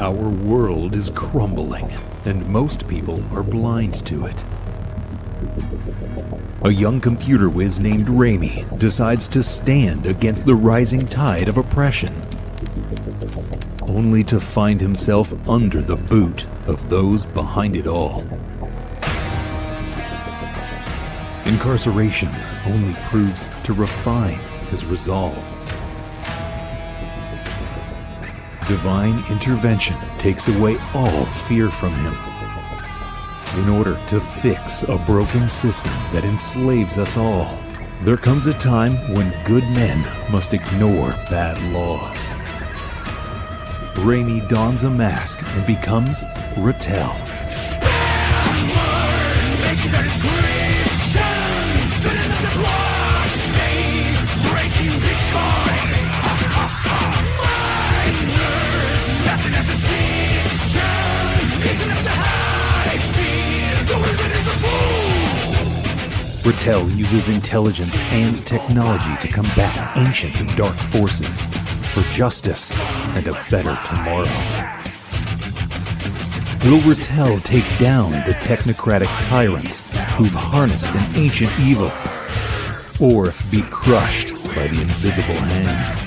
Our world is crumbling, and most people are blind to it. A young computer whiz named Raimi decides to stand against the rising tide of oppression, only to find himself under the boot of those behind it all. Incarceration only proves to refine his resolve. Divine intervention takes away all fear from him in order to fix a broken system that enslaves us all. There comes a time when good men must ignore bad laws. Raimi dons a mask and becomes Rattel. Rattel uses intelligence and technology to combat ancient and dark forces for justice and a better tomorrow. Will Rattel take down the technocratic tyrants who've harnessed an ancient evil, or be crushed by the invisible hand?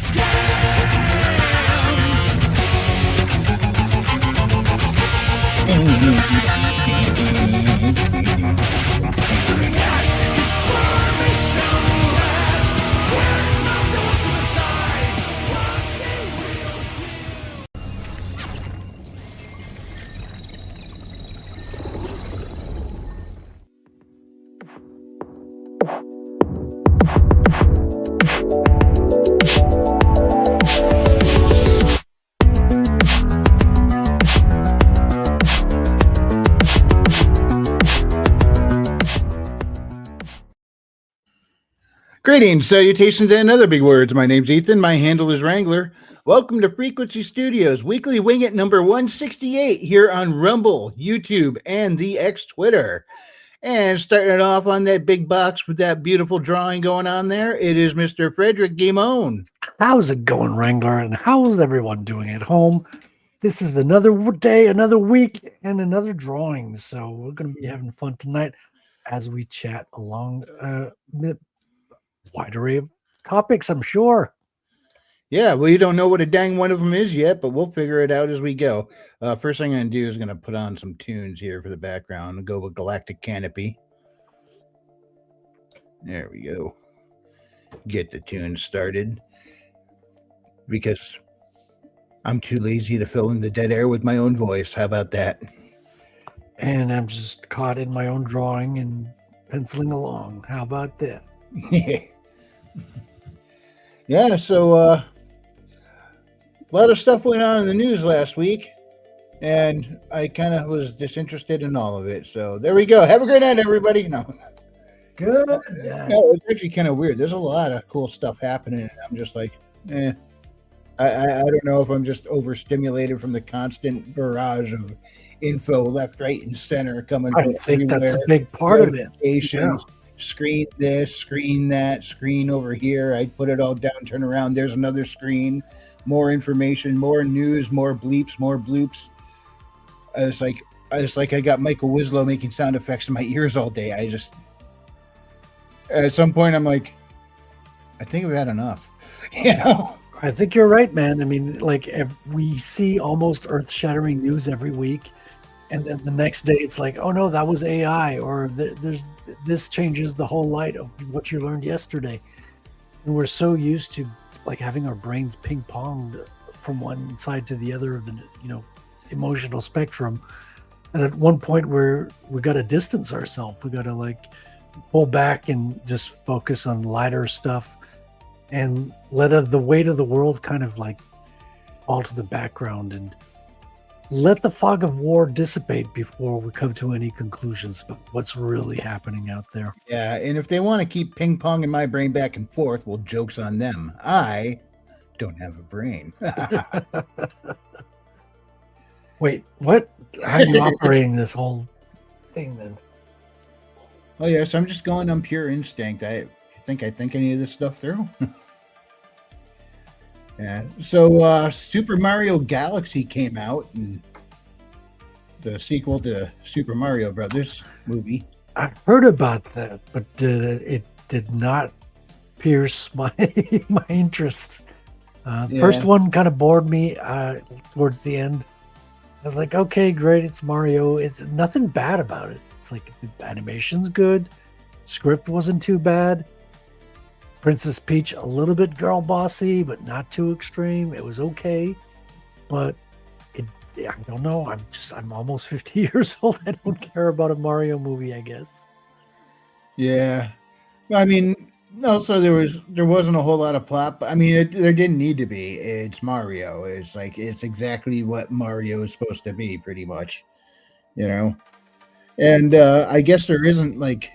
Greetings, salutations, and other big words. My name's Ethan. My handle is Wrangler. Welcome to Frequency Studios, weekly Wing It number 168 here on Rumble, YouTube, and the X Twitter. And starting it off on that big box with that beautiful drawing going on there, it is Mr. Frederick Guimone. How's it going, Wrangler? And how's everyone doing at home? This is another day, another week, and another drawing. So we're going to be having fun tonight as we chat along wide array of topics, I'm sure. Yeah, well, you don't know what a dang one of them is yet, but we'll figure it out as we go. First thing I'm going to do is going to put on some tunes here for the background and go with Galactic Canopy. There we go. Get the tune started because I'm too lazy to fill in the dead air with my own voice. How about that? And I'm just caught in my own drawing and penciling along. How about that? Yeah, so a lot of stuff went on in the news last week, and I kind of was disinterested in all of it. So there we go. Have a great night, everybody. No, good. No, it's actually kind of weird. There's a lot of cool stuff happening, and I'm just like, I don't know if I'm just overstimulated from the constant barrage of info left, right, and center coming from I think that's a big part of it. Yeah. Screen this, screen that, screen over here. I put it all down, turn around. There's another screen, more information, more news, more bleeps, more bloops. It's like I got Michael Winslow making sound effects in my ears all day. At some point, I'm like, I think we've had enough. You know? I think you're right, man. I mean, like we see almost earth-shattering news every week. And then the next day, it's like, oh no, that was AI, or this changes the whole light of what you learned yesterday. And we're so used to like having our brains ping ponged from one side to the other of the emotional spectrum. And at one point, we got to distance ourselves. We got to like pull back and just focus on lighter stuff, and let the weight of the world kind of like fall to the background and let the fog of war dissipate before we come to any conclusions about what's really happening out there. Yeah, and if they want to keep ping-ponging my brain back and forth, well, joke's on them. I don't have a brain. Wait, what? How are you operating this whole thing then? Oh, yes, I'm just going on pure instinct. I think any of this stuff through. Yeah. So Super Mario Galaxy came out, and the sequel to Super Mario Brothers movie. I heard about that, but it did not pierce my my interest. First Yeah. one kind of bored me towards the end. I was like, okay, great, it's Mario. It's nothing bad about it. It's like the animation's good, script wasn't too bad. Princess Peach a little bit girl bossy, but not too extreme. It was okay, but I don't know. I'm almost 50 years old. I don't care about a Mario movie, I guess. Yeah. I mean, also there wasn't a whole lot of plot. But I mean, there didn't need to be. It's Mario. It's exactly what Mario is supposed to be, pretty much. You know. And I guess there isn't like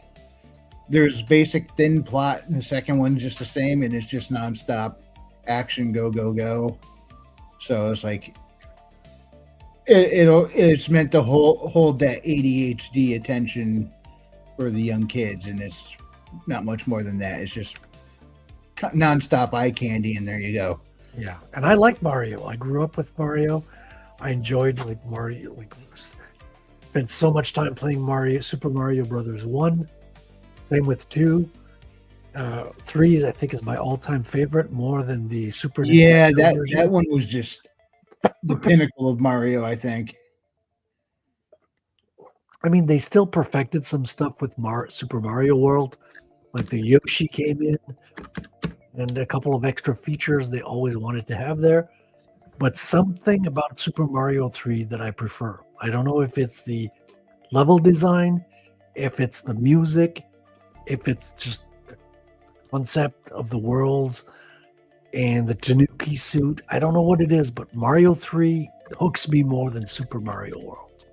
there's basic thin plot, and the second one's just the same, and it's just nonstop action, go go go. So it's like it's meant to hold that ADHD attention for the young kids, and it's not much more than that. It's just nonstop eye candy, and there you go. Yeah, and I like Mario. I grew up with Mario. I enjoyed like Mario. Like spent so much time playing Mario, Super Mario Brothers 1. Same with 2. 3, I think, is my all-time favorite, more than the Super Yeah, Nintendo version. that one was just the pinnacle of Mario, I think. I mean, they still perfected some stuff with Super Mario World, like the Yoshi came in, and a couple of extra features they always wanted to have there. But something about Super Mario 3 that I prefer. I don't know if it's the level design, if it's the music, if it's just the concept of the worlds and the Tanuki suit. I don't know what it is, but Mario 3 hooks me more than Super Mario World.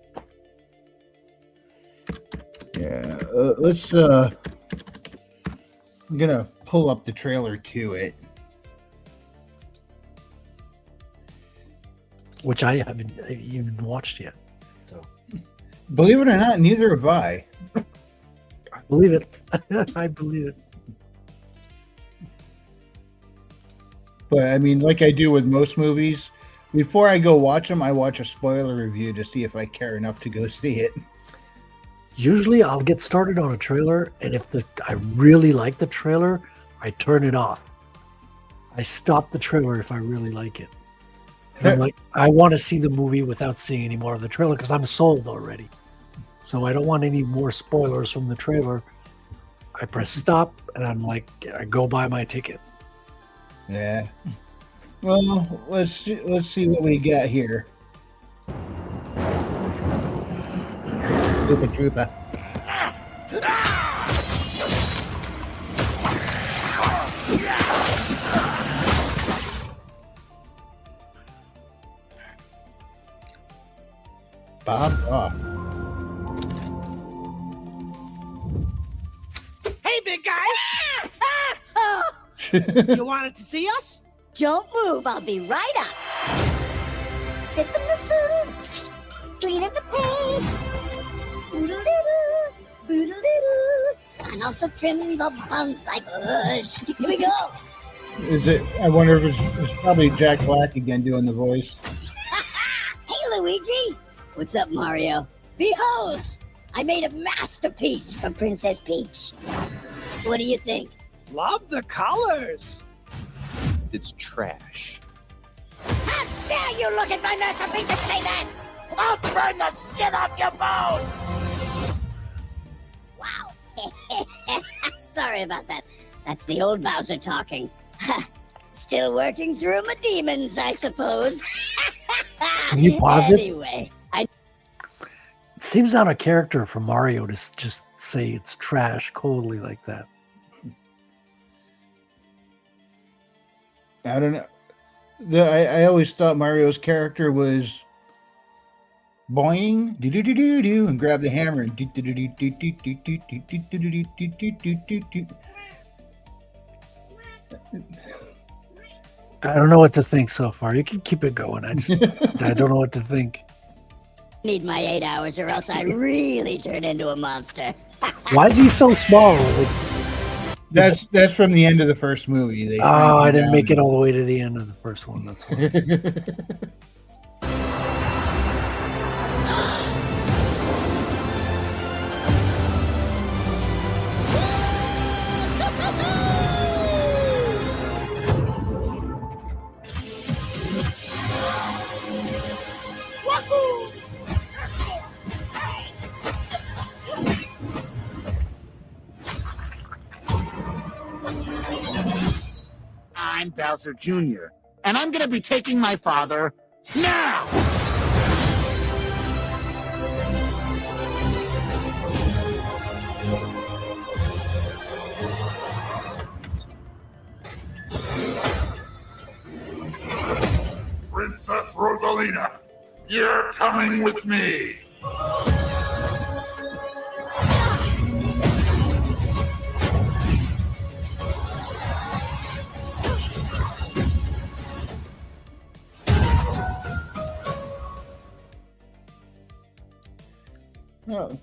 Yeah, let's. I'm gonna pull up the trailer to it. Which I haven't even watched yet. So, Believe it or not, neither have I. I believe it. I believe it. But I mean, like I do with most movies, before I go watch them, I watch a spoiler review to see if I care enough to go see it. Usually I'll get started on a trailer, and if I really like the trailer, I turn it off. I stop the trailer if I really like it. 'Cause I'm like, I want to see the movie without seeing any more of the trailer because I'm sold already. So I don't want any more spoilers from the trailer. I press stop, and I'm like, I go buy my ticket. Yeah. Well, let's see what we got here. Troopa troopa. Bawb. Hey, big guy! You wanted to see us? Don't move, I'll be right up. Sipping the soup, cleaning the paint. Oodle-doo, oodle-doo, and also trim the bonsai bush. Here we go. Is it? I wonder if it's probably Jack Black again doing the voice. Hey, Luigi. What's up, Mario? Behold, I made a masterpiece for Princess Peach. What do you think? Love the colors. It's trash. How dare you look at my masterpiece and say that? I'll burn the skin off your bones! Wow. Sorry about that. That's the old Bowser talking. Still working through my demons, I suppose. Can you pause it? Anyway, It seems out of character for Mario to just say it's trash coldly like that. I don't know. I always thought Mario's character was boing, do do do do do, and grab the hammer and do do do do do do do do do do do do do do do. I don't know what to think so far. You can keep it going. I don't know what to think. need my 8 hours or else I really turn into a monster. Why is he so small? Like, That's from the end of the first movie. They Oh, shrank I him didn't make it down. all the way to the end of the first one. That's why. I'm Bowser Jr., and I'm gonna be taking my father now! Princess Rosalina, you're coming with me. Oh,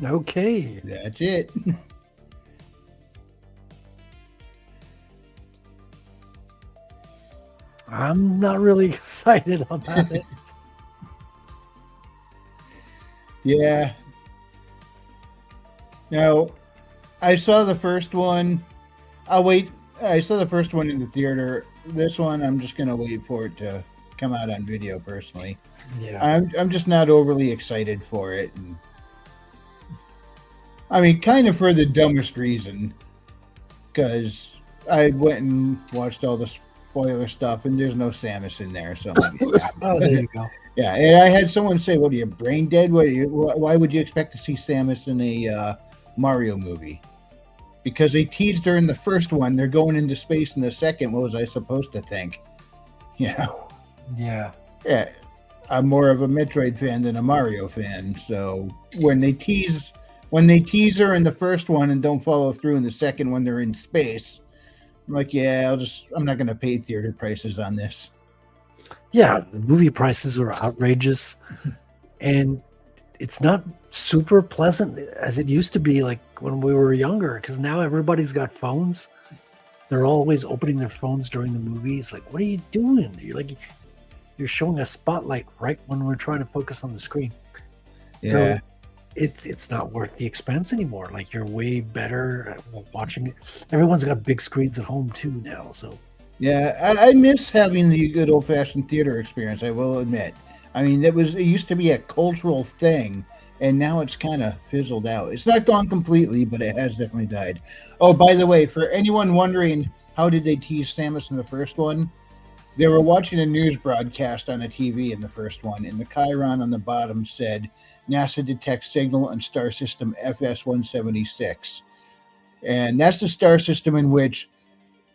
Okay. that's it. I'm not really excited about it. Yeah. Now, I saw the first one. I'll wait. I saw the first one in the theater. This one, I'm just gonna wait for it to come out on video. Personally, Yeah. I'm just not overly excited for it. And, I mean, kind of for the dumbest reason, because I went and watched all the spoiler stuff, and there's no Samus in there. So, Oh, there you go. yeah. And I had someone say, "What are you, brain dead? Why would you expect to see Samus in a Mario movie?" Because they teased her in the first one. They're going into space in the second. What was I supposed to think? Yeah. Yeah. I'm more of a Metroid fan than a Mario fan. So when they tease her in the first one and don't follow through in the second when they're in space, I'm like, yeah, I'm not gonna pay theater prices on this. Yeah. The movie prices are outrageous. And it's not super pleasant as it used to be, like when we were younger, because now everybody's got phones. They're always opening their phones during the movies. Like, what are you doing? You're showing a spotlight right when we're trying to focus on the screen. Yeah. So it's not worth the expense anymore. Like, you're way better at watching it. Everyone's got big screens at home too now. So Yeah, I miss having the good old fashioned theater experience, I will admit. I mean, it used to be a cultural thing, and now it's kind of fizzled out. It's not gone completely, but it has definitely died. Oh, by the way, for anyone wondering how did they tease Samus in the first one, they were watching a news broadcast on a TV in the first one, and the chyron on the bottom said, NASA detects signal on star system FS-176. And that's the star system in which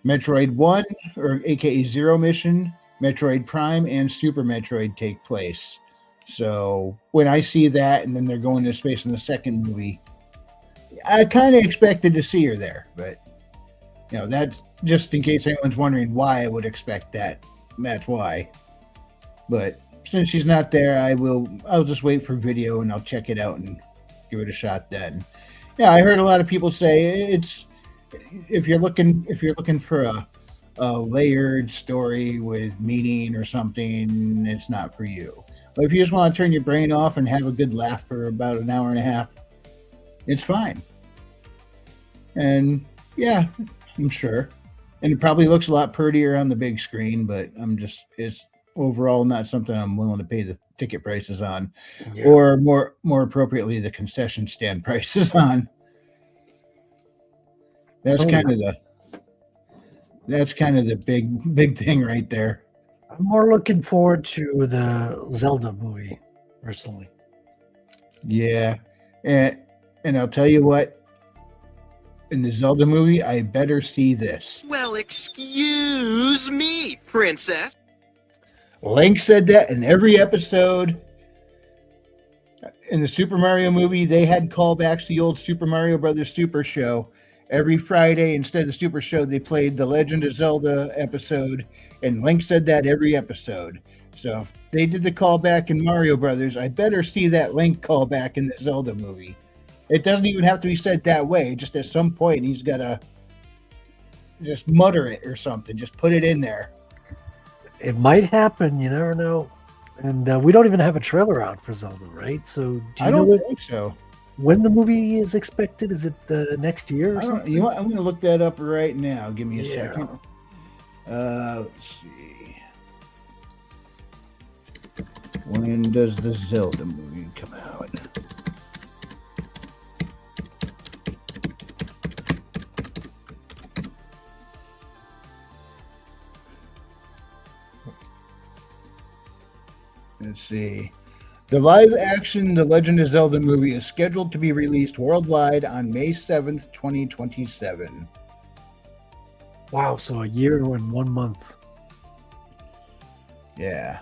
Metroid 1, or aka Zero Mission, Metroid Prime, and Super Metroid take place. So when I see that, and then they're going to space in the second movie, I kind of expected to see her there. But, that's just in case anyone's wondering why I would expect that. That's why. But since she's not there, I'll just wait for video and I'll check it out and give it a shot then. Yeah, I heard a lot of people say if you're looking for a layered story with meaning or something, it's not for you. But if you just want to turn your brain off and have a good laugh for about an hour and a half, it's fine. And yeah, I'm sure. And it probably looks a lot prettier on the big screen, but it's overall not something I'm willing to pay the ticket prices on, or more appropriately, the concession stand prices on. That's kind of the big thing right there. I'm more looking forward to the Zelda movie, personally. Yeah, and I'll tell you what. In the Zelda movie, I better see this. Well, excuse me, princess. Link said that in every episode. In the Super Mario movie, they had callbacks to the old Super Mario Brothers Super Show. Every Friday, instead of the Super Show, they played the Legend of Zelda episode, and Link said that every episode. So if they did the callback in Mario Brothers, I better see that Link callback in the Zelda movie. It doesn't even have to be said that way. Just at some point, he's got to just mutter it or something. Just put it in there. It might happen. You never know. And we don't even have a trailer out for Zelda, right? So do I you know don't think so. when the movie is expected? Is it next year or I don't, something? you know what? I'm going to look that up right now. Give me a Yeah. second. Let's see. When does the Zelda movie come out? Let's see. The live-action The Legend of Zelda movie is scheduled to be released worldwide on May 7th, 2027. Wow, so a year and 1 month. Yeah.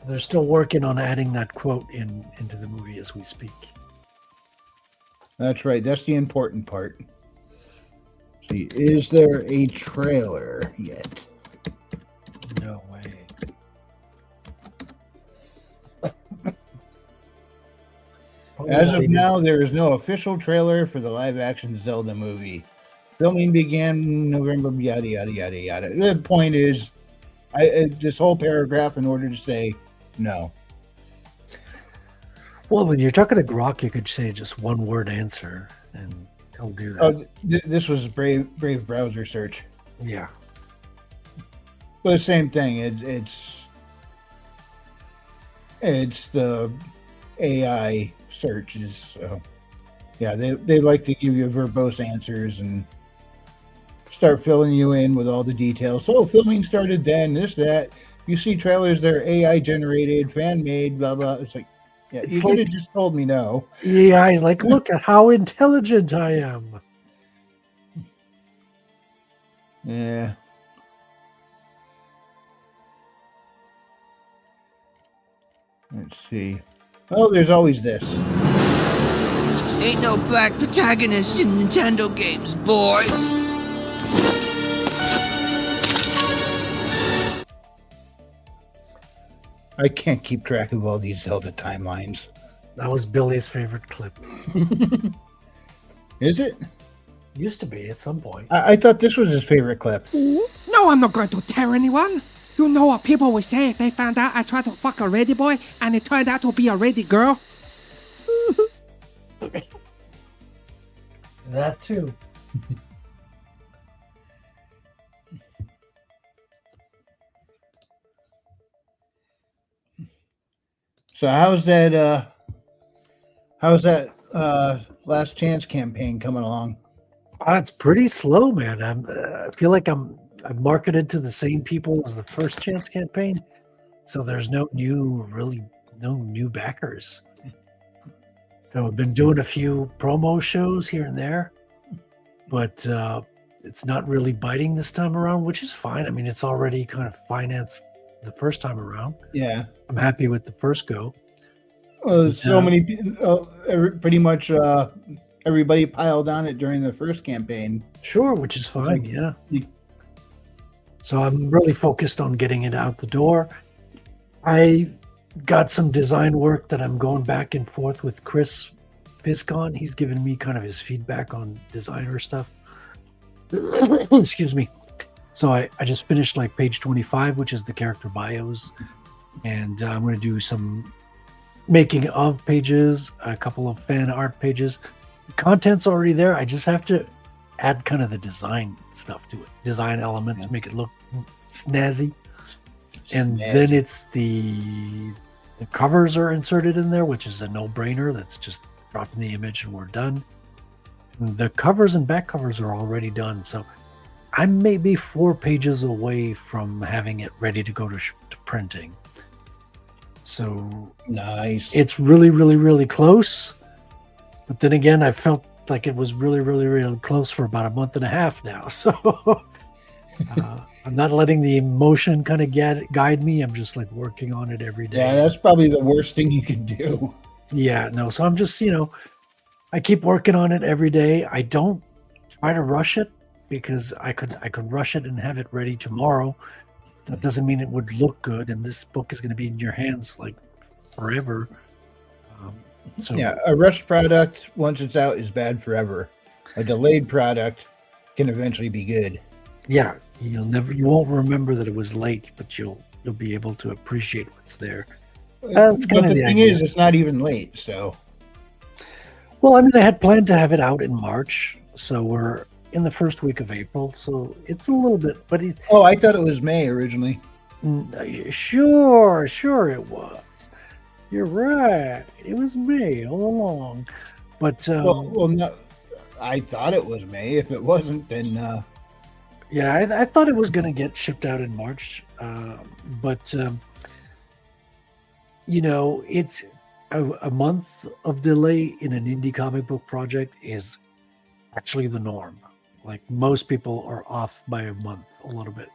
They're still working on adding that quote into the movie as we speak. That's right. That's the important part. See, is there a trailer yet? No way. As of now, there is no official trailer for the live-action Zelda movie. Filming began November, yada, yada, yada, yada. The point is, this whole paragraph in order to say no. Well, when you're talking to Grok, you could say just one word answer, and he'll do that. Oh, this was Brave browser search. Yeah. But the same thing. It's the AI searches. So yeah, they like to give you verbose answers and start filling you in with all the details. So filming started then, this, that. You see trailers that are AI generated, fan made, blah blah. It's like, yeah, It's you could like- have just told me no. AI is like, look at how intelligent I am. Yeah. Let's see. Oh, there's always this. Ain't no black protagonists in Nintendo games, boy. I can't keep track of all these Zelda timelines. That was Billy's favorite clip. Is it? Used to be at some point. I thought this was his favorite clip. No, I'm not going to tell anyone. You know what people will say if they found out I tried to fuck a ready boy and it turned out to be a ready girl? That too. So how's that last chance campaign coming along? It's pretty slow, man. I feel like I'm marketed to the same people as the first chance campaign, so there's no new backers. So I've been doing a few promo shows here and there, but it's not really biting this time around, which is fine. I mean, it's already kind of financed the first time around. Yeah. I'm happy with the first go. Well, so many, pretty much everybody piled on it during the first campaign. Sure, which is fine. like- Yeah. you- So I'm really focused on getting it out the door. I got some design work that I'm going back and forth with Chris Fisk on. He's given me kind of his feedback on designer stuff. Excuse me. So I just finished like page 25, which is the character bios. And I'm going to do some making of pages, a couple of fan art pages. The content's already there. I just have to add kind of the design stuff to it. Design elements, make it look snazzy. And then it's the covers are inserted in there, which is a no-brainer. That's just dropping the image and we're done. And the covers and back covers are already done. So I'm maybe 4 pages away from having it ready to go to printing. So Nice. it's really, really, really close. But then again, I felt like it was really, really, really close for about a month and a half now. So I'm not letting the emotion kind of guide me. I'm just like working on it every day. Yeah, that's probably the worst thing you can do. Yeah, no. So I'm just, I keep working on it every day. I don't try to rush it because I could rush it and have it ready tomorrow. That doesn't mean it would look good. And this book is going to be in your hands like forever. So Yeah, a rushed product once it's out is bad forever. A delayed product can eventually be good. Yeah, you won't remember that it was late, but you'll be able to appreciate what's there. That's But kind of the the thing idea. is, it's not even late. So, Well, I mean, I had planned to have it out in March, so we're in the first week of April, so it's a little bit. But oh, I thought it was May originally. Sure it was. You're right. It was May all along. But Well, no, I thought it was May. If it wasn't, then yeah, I thought it was going to get shipped out in March. But it's a month of delay in an indie comic book project is actually the norm. Like most people are off by a month, a little bit,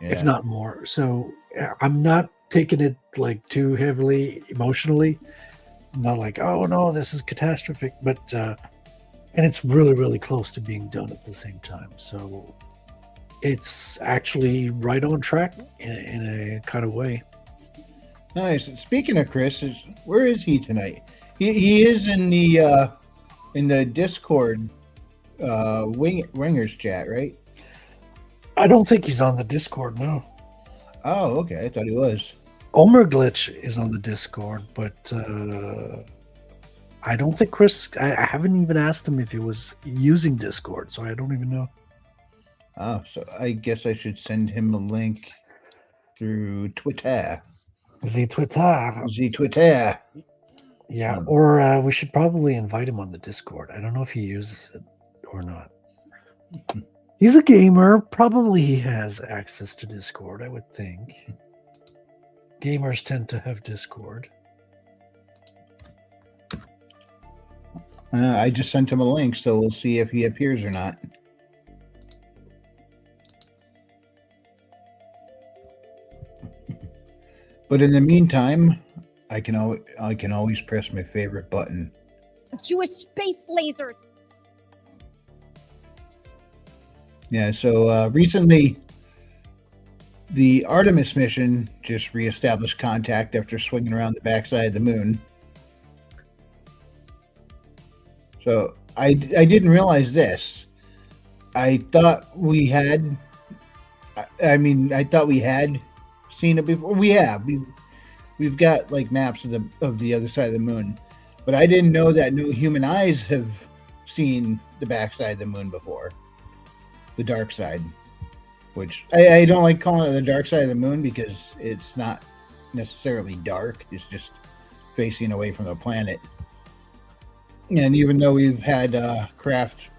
if not more. So I'm not taking it like too heavily emotionally. I'm not like, oh no, this is catastrophic, but and it's really, really close to being done at the same time. So it's actually right on track in a kind of way. nice. Speaking of Chris, where is he tonight? He is in the Discord Wingers chat, right? I don't think he's on the Discord, no. Oh, okay. I thought he was. Omer Glitch is on the Discord, but I don't think Chris. I haven't even asked him if he was using Discord, so I don't even know. Oh, so I guess I should send him a link through Twitter. The Twitter. The Twitter. Yeah, or we should probably invite him on the Discord. I don't know if he uses it or not. He's a gamer. Probably he has access to Discord, I would think. Gamers tend to have Discord. I just sent him a link, so we'll see if he appears or not. But in the meantime, I can always press my favorite button. Jewish space laser. Yeah, so recently the Artemis mission just reestablished contact after swinging around the backside of the moon. So I didn't realize this. I thought we had. I thought we had seen it before. We have. We've got like maps of the other side of the moon, but I didn't know that no human eyes have seen the backside of the moon before. The dark side, which I don't like calling it the dark side of the moon because it's not necessarily dark. It's just facing away from the planet. And even though we've had craft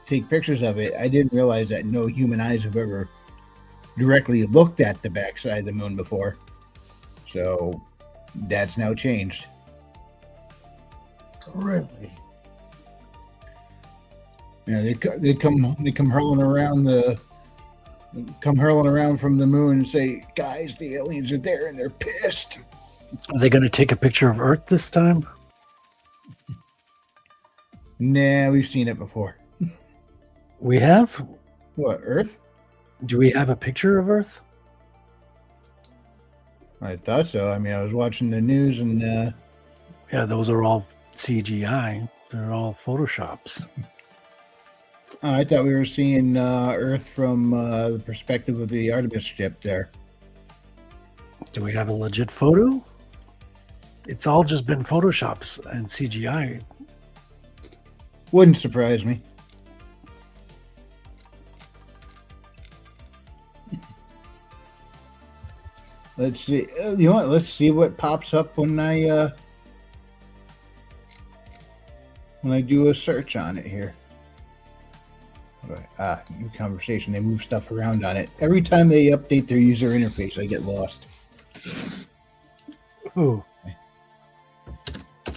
take pictures of it, I didn't realize that no human eyes have ever directly looked at the backside of the moon before. So that's now changed. Really? Yeah, they come hurling around from the moon and say, "Guys, the aliens are there and they're pissed." Are they going to take a picture of Earth this time? Nah, we've seen it before. We have? What, Earth? Do we have a picture of Earth? I thought so. I mean, I was watching the news and yeah, those are all CGI. They're all Photoshops. I thought we were seeing Earth from the perspective of the Artemis ship there. Do we have a legit photo? It's all just been Photoshops and CGI. Wouldn't surprise me. Let's see. You know what? Let's see what pops up when I do a search on it here. New conversation. They move stuff around on it. Every time they update their user interface, I get lost. Who?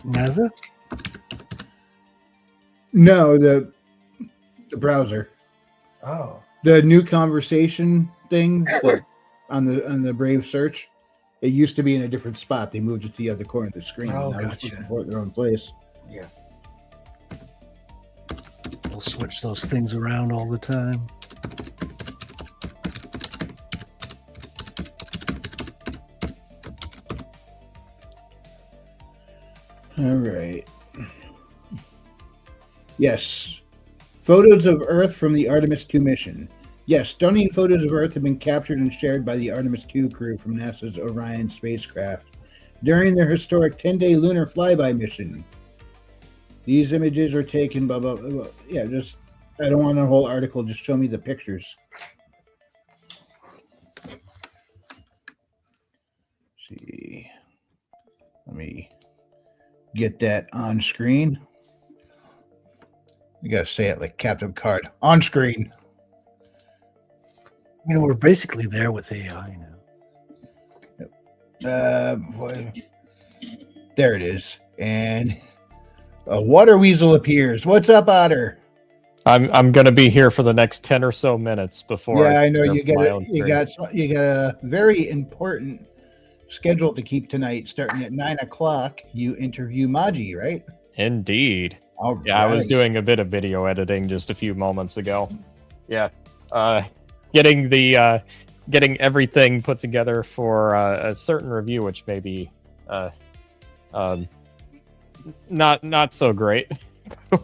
NASA? No, the browser. Oh. The new conversation thing on the Brave search. It used to be in a different spot. They moved it to the other corner of the screen. Oh, and I was gotcha. looking for it in their own place. Yeah. We'll switch those things around all the time. All right. Yes. Photos of Earth from the Artemis 2 mission. Yes, stunning photos of Earth have been captured and shared by the Artemis 2 crew from NASA's Orion spacecraft during their historic 10-day lunar flyby mission. These images are taken by, yeah, just, I don't want a whole article, just show me the pictures. Let's see. Let me get that on screen. You gotta say it like Captain Card. On screen. You know, we're basically there with AI now. There it is. And a water weasel appears. What's up, Otter? I'm gonna be here for the next 10 or so minutes before. Yeah, I know you got a very important schedule to keep tonight. Starting at 9 o'clock, you interview Maji, right? Indeed. All yeah, right. I was doing a bit of video editing just a few moments ago. Yeah, getting everything put together for a certain review, which may be not so great.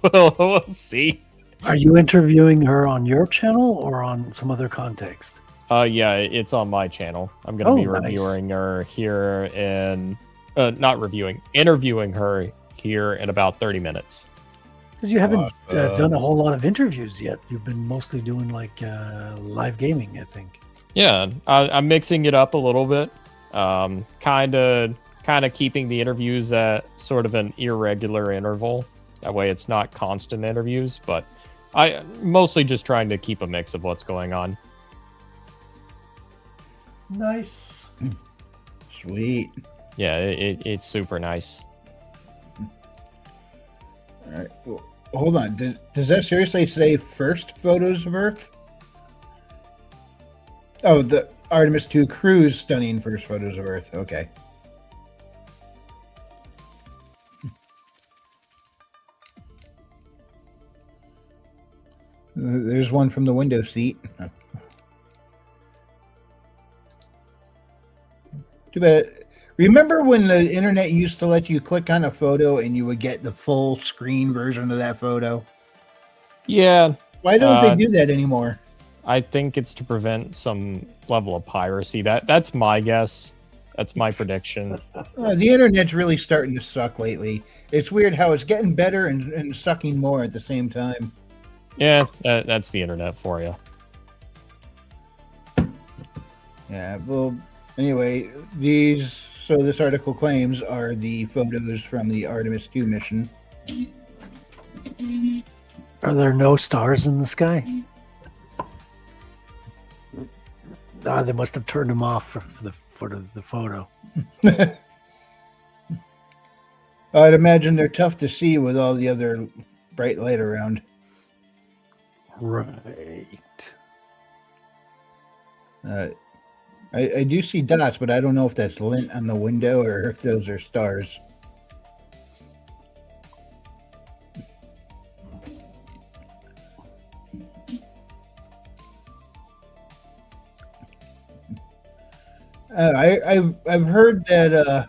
we'll see. Are you interviewing her on your channel or on some other context? Yeah, it's on my channel. I'm going to be nice. reviewing her here in interviewing her here in about 30 minutes. Because you haven't done a whole lot of interviews yet. You've been mostly doing like live gaming, I think. Yeah, I'm mixing it up a little bit. Kind of keeping the interviews at sort of an irregular interval. That way it's not constant interviews, but I mostly just trying to keep a mix of what's going on. Nice. Sweet. Yeah, it's super nice. All right. Well, hold on. Does that seriously say first photos of Earth? Oh, the Artemis 2 crew's stunning first photos of Earth. Okay. There's one from the window seat. Too bad. Remember when the internet used to let you click on a photo and you would get the full screen version of that photo? Yeah. Why don't they do that anymore? I think it's to prevent some level of piracy. That's my guess. That's my prediction. The internet's really starting to suck lately. It's weird how it's getting better and sucking more at the same time. Yeah, that's the internet for you. Yeah, well, anyway, this article claims are the photos from the Artemis 2 mission. Are there no stars in the sky? They must have turned them off for the photo. I'd imagine they're tough to see with all the other bright light around. Right. I do see dots, but I don't know if that's lint on the window or if those are stars. I've heard that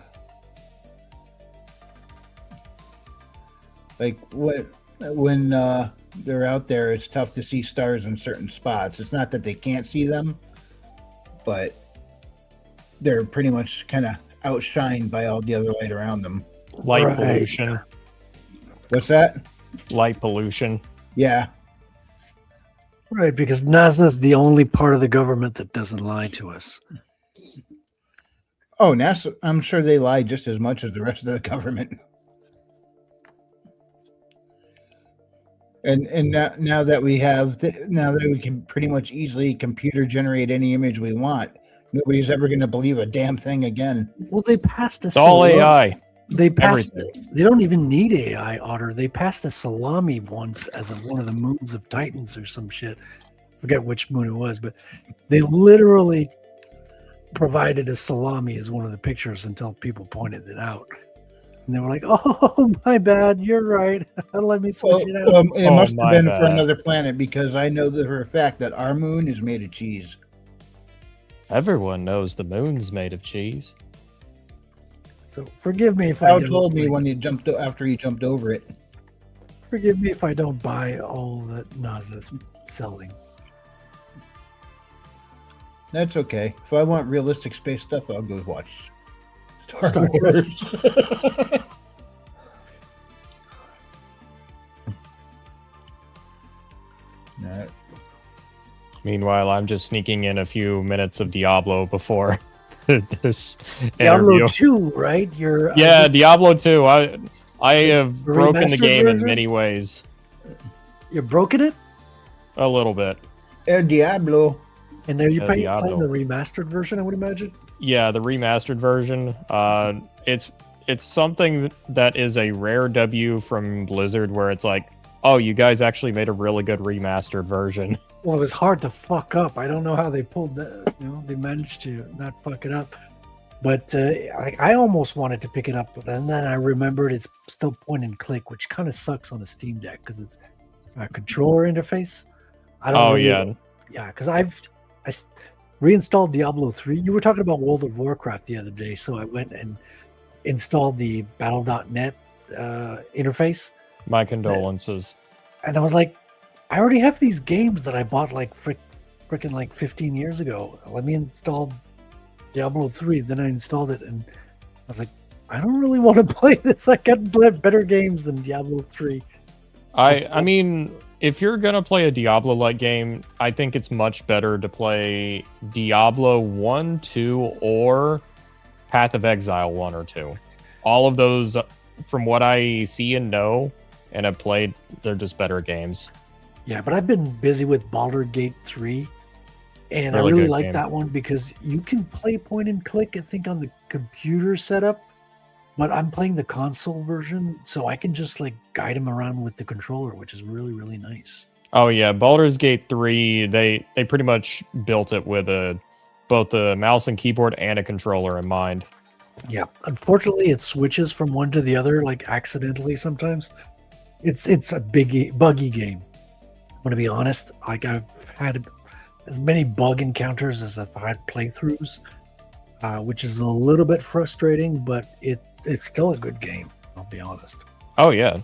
like when they're out there, it's tough to see stars in certain spots. It's not that they can't see them, but they're pretty much kind of outshined by all the other light around them. Light pollution. What's that? Light pollution. Yeah. Right, because NASA's the only part of the government that doesn't lie to us. Oh, NASA, I'm sure they lie just as much as the rest of the government. And now that we can pretty much easily computer generate any image we want, nobody's ever going to believe a damn thing again. Well, they passed a It's all AI. They passed. Everything. They don't even need AI, Otter. They passed a salami once as of one of the moons of Titans or some shit. Forget which moon it was, but they literally provided a salami as one of the pictures until people pointed it out. And they were like, "Oh, my bad. You're right. Let me switch it out." It must have been for another planet, because I know that for a fact that our moon is made of cheese. Everyone knows the moon's made of cheese. So forgive me if Al told me when he jumped after he jumped over it. Forgive me if I don't buy all that Naza's selling. That's okay. If I want realistic space stuff, I'll go watch Star Star Wars. No. Meanwhile, I'm just sneaking in a few minutes of Diablo before this Diablo interview. 2, right? Yeah, Diablo 2. I have broken the remastered game version? in many ways. You've broken it? A little bit. El Diablo. And now you're playing Diablo. the remastered version, I would imagine? Yeah, the remastered version. It's something that is a rare W from Blizzard where it's like, oh, you guys actually made a really good remastered version. Well, it was hard to fuck up. I don't know how they pulled that. They managed to not fuck it up. But I almost wanted to pick it up, but then I remembered it's still point and click, which kind of sucks on the Steam Deck because it's a controller interface. I don't. Yeah, because I reinstalled Diablo 3. You were talking about World of Warcraft the other day, so I went and installed the Battle.net interface. My condolences. And I was like, I already have these games that I bought like freaking like 15 years ago. Let me install Diablo 3. Then I installed it and I was like, I don't really want to play this. I got better games than Diablo 3. I mean, if you're going to play a Diablo-like game, I think it's much better to play Diablo 1, 2, or Path of Exile 1 or 2. All of those, from what I see and know and have played, they're just better games. Yeah, but I've been busy with Baldur's Gate 3, and Really I really good like game. that one because you can play point and click, I think, on the computer setup, but I'm playing the console version, so I can just like guide him around with the controller, which is really, really nice. Oh yeah, Baldur's Gate 3, they pretty much built it with both the mouse and keyboard and a controller in mind. Yeah, unfortunately, it switches from one to the other, like accidentally sometimes. It's a buggy game. I'm gonna be honest. Like I've had as many bug encounters as I've had playthroughs, which is a little bit frustrating, but it's still a good game. I'll be honest. Oh yeah.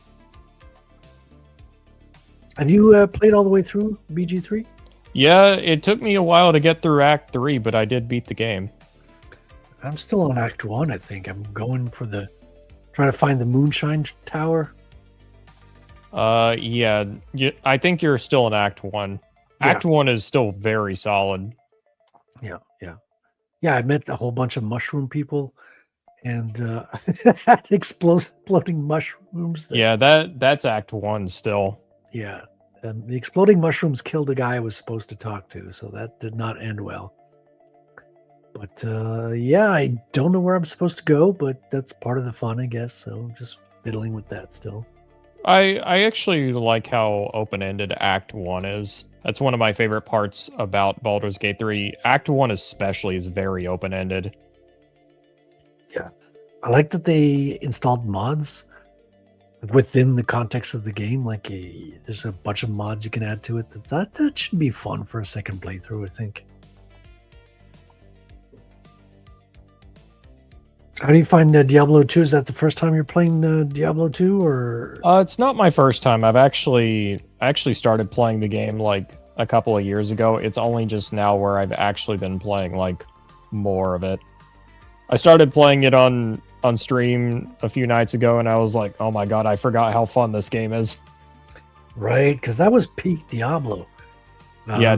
Have you played all the way through BG3? Yeah, it took me a while to get through Act 3, but I did beat the game. I'm still on Act 1, I think. I'm going for trying to find the Moonshine Tower. Yeah, I think you're still in Act 1. Act 1 is still very solid. Yeah, I met a whole bunch of mushroom people and exploding mushrooms. Yeah, that's Act 1 still. Yeah, and the exploding mushrooms killed a guy I was supposed to talk to, so that did not end well. But yeah, I don't know where I'm supposed to go, but that's part of the fun, I guess. So I'm just fiddling with that still. I actually like how open-ended Act 1 is. That's one of my favorite parts about Baldur's Gate 3. Act 1 especially is very open-ended. Yeah. I like that they installed mods within the context of the game. Like there's a bunch of mods you can add to it. That should be fun for a second playthrough, I think. How do you find Diablo 2? Is that the first time you're playing Diablo 2, or? It's not my first time. I actually started playing the game like a couple of years ago. It's only just now where I've actually been playing like more of it. I started playing it on stream a few nights ago, and I was like, oh my god, I forgot how fun this game is. Right, because that was peak Diablo. Yeah,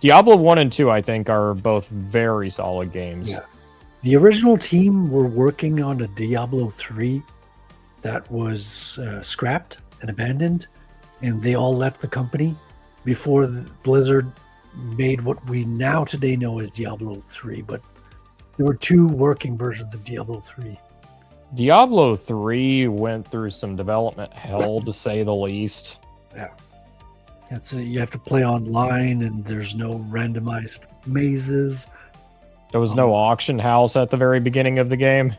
Diablo 1 and 2, I think, are both very solid games. Yeah. The original team were working on a Diablo 3 that was scrapped and abandoned, and they all left the company before Blizzard made what we now today know as Diablo 3. But there were two working versions of Diablo 3. Diablo 3 went through some development hell, to say the least. Yeah. You have to play online, and there's no randomized mazes. There was no auction house at the very beginning of the game.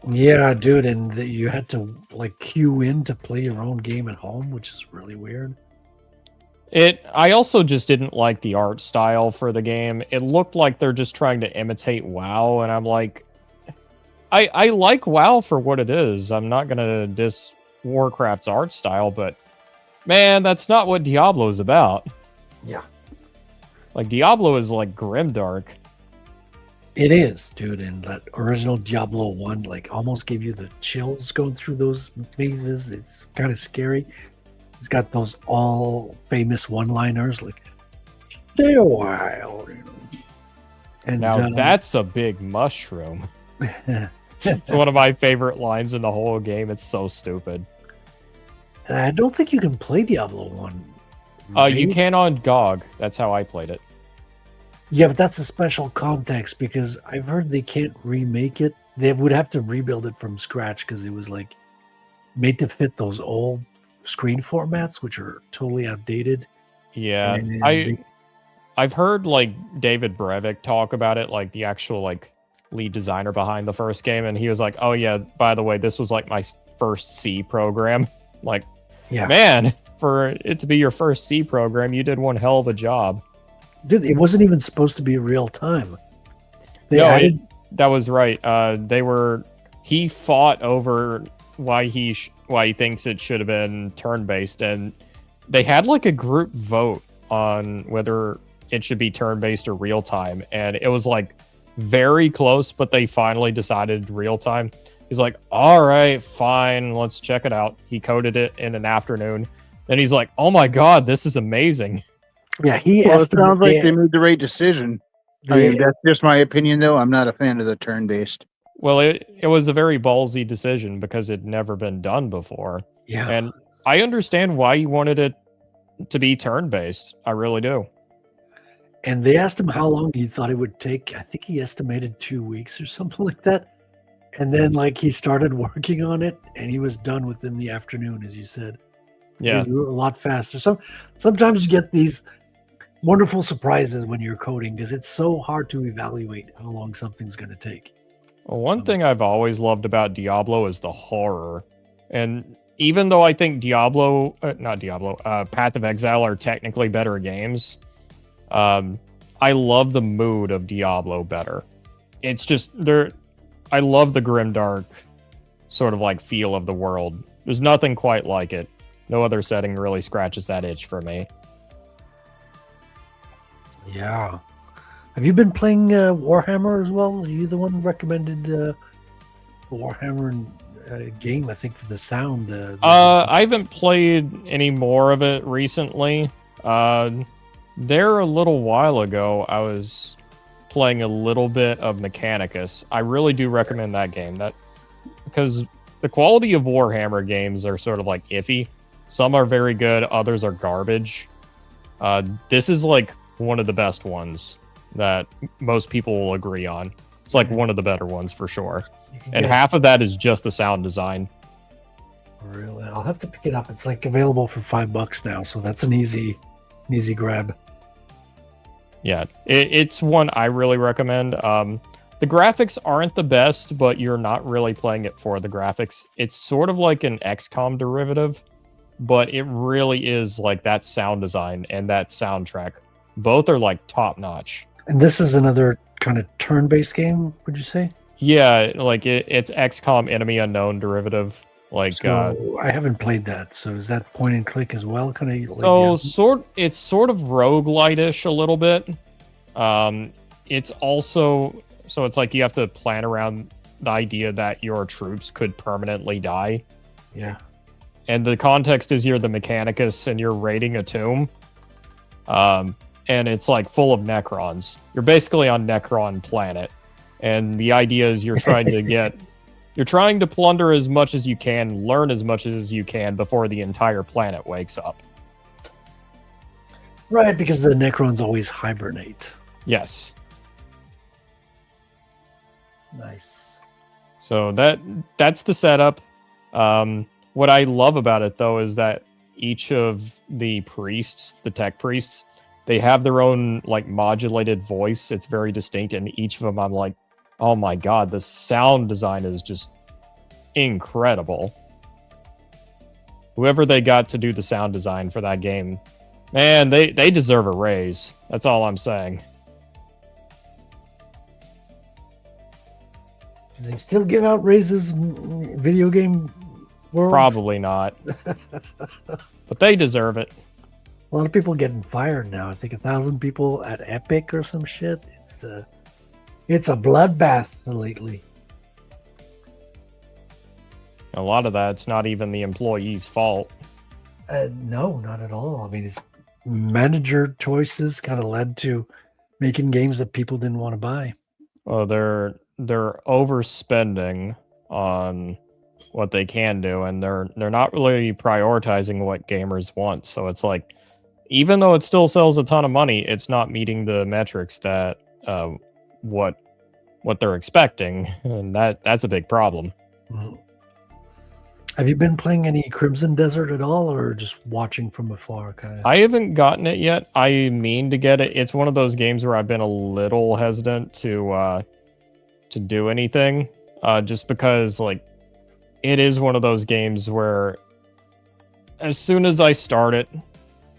Yeah, dude, and you had to like queue in to play your own game at home, which is really weird. I also just didn't like the art style for the game. It looked like they're just trying to imitate WoW, and I'm like, I like WoW for what it is. I'm not gonna diss Warcraft's art style, but man, that's not what Diablo's about. Yeah. Like, Diablo is like grimdark. It is, dude, and that original Diablo 1 like almost gave you the chills going through those mazes. It's kind of scary. It's got those all famous one-liners like "Stay a while," you know. And Now that's a big mushroom. It's one of my favorite lines in the whole game. It's so stupid. I don't think you can play Diablo 1. You can on GOG. That's how I played it. Yeah, but that's a special context because I've heard they can't remake it. They would have to rebuild it from scratch because it was like made to fit those old screen formats, which are totally outdated. Yeah, And I've heard like David Brevik talk about it, like the actual like lead designer behind the first game, and he was like, "Oh yeah, by the way, this was like my first C program." Like, yeah, man, for it to be your first C program, you did one hell of a job. Dude, it wasn't even supposed to be real time. That was right. He fought over why he thinks it should have been turn-based, and they had like a group vote on whether it should be turn-based or real time, and it was like very close, but they finally decided real time. He's like, all right, fine, let's check it out. He coded it in an afternoon, and he's like, oh my god, this is amazing. Yeah, it sounds like they made the right decision. I mean, that's just my opinion, though. I'm not a fan of the turn-based. Well, it was a very ballsy decision because it'd never been done before. Yeah. And I understand why you wanted it to be turn-based. I really do. And they asked him how long he thought it would take. I think he estimated 2 weeks or something like that. And then like he started working on it and he was done within the afternoon, as you said. Yeah. A lot faster. Sometimes you get these wonderful surprises when you're coding because it's so hard to evaluate how long something's going to take. Well, one thing I've always loved about Diablo is the horror. And even though I think Path of Exile are technically better games, I love the mood of Diablo better. It's just I love the grimdark sort of like feel of the world. There's nothing quite like it. No other setting really scratches that itch for me. Yeah. Have you been playing Warhammer as well? Are you the one who recommended the Warhammer game, I think, for the sound? I haven't played any more of it recently. There a little while ago, I was playing a little bit of Mechanicus. I really do recommend that game. Because the quality of Warhammer games are sort of like iffy. Some are very good, others are garbage. This is like one of the best ones that most people will agree on. It's like one of the better ones for sure. And half of that is just the sound design. Really? I'll have to pick it up. It's like available for $5 now, so that's an easy grab. Yeah, it's one I really recommend. The graphics aren't the best, but you're not really playing it for the graphics. It's sort of like an XCOM derivative, but it really is like that sound design and that soundtrack. Both are like top notch. And this is another kind of turn-based game, would you say? Yeah, like it's XCOM Enemy Unknown derivative. Like, so I haven't played that. So is that point and click as well? Kind of. Like it's sort of roguelite-ish a little bit. It's also it's like you have to plan around the idea that your troops could permanently die. Yeah. And the context is you're the Mechanicus and you're raiding a tomb. And it's like full of Necrons. You're basically on Necron planet. And the idea is you're trying to plunder as much as you can, learn as much as you can before the entire planet wakes up. Right, because the Necrons always hibernate. Yes. Nice. So that's the setup. What I love about it, though, is that each of the priests, the tech priests, they have their own like modulated voice. It's very distinct, and each of them, I'm like, oh my god, the sound design is just incredible. Whoever they got to do the sound design for that game, man, they deserve a raise. That's all I'm saying. Do they still give out raises in video game world? Probably not. But they deserve it. A lot of people getting fired now. I think 1,000 people at Epic or some shit. It's a bloodbath lately. A lot of that's not even the employee's fault. No, not at all. I mean, it's manager choices kind of led to making games that people didn't want to buy. Well, they're overspending on what they can do, and they're not really prioritizing what gamers want. So it's like, even though it still sells a ton of money, it's not meeting the metrics that what they're expecting, and that's a big problem. Mm-hmm. Have you been playing any Crimson Desert at all, or just watching from afar? Kind of. I haven't gotten it yet. I mean to get it. It's one of those games where I've been a little hesitant to do anything, just because like it is one of those games where as soon as I start it,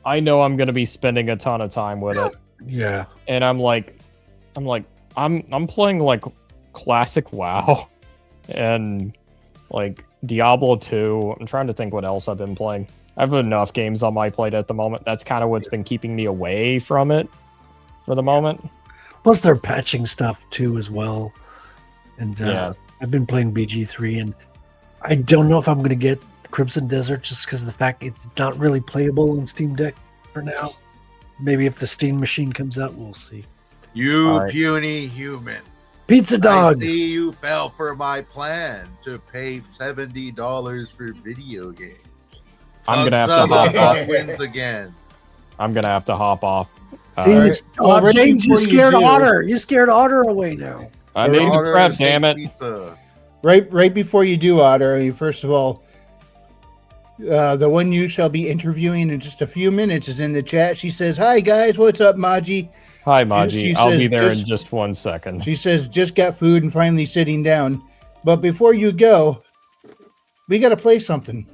I know I'm going to be spending a ton of time with it. Yeah, and I'm playing like classic WoW and like Diablo 2. I'm trying to think what else I've been playing. I have enough games on my plate at the moment. That's kind of what's been keeping me away from it for the moment. Plus, they're patching stuff too as well. And yeah. I've been playing BG3, and I don't know if I'm going to get Crimson Desert just because of the fact it's not really playable on Steam Deck for now. Maybe if the Steam machine comes out, we'll see. You puny human. Pizza Dog. I see you fell for my plan to pay $70 for video games. I'm gonna have to hop off. Wins again. I'm gonna have to hop off. See, James, you scared Otter. You scared Otter away now. I need to prep, damn it. Pizza. Right before you do, Otter, I mean, first of all, the one you shall be interviewing in just a few minutes is in the chat. She says, "Hi guys, what's up, Maji?" Hi, Maji. She I'll says, be there in just 1 second. She says, "Just got food and finally sitting down." But before you go, we got to play something.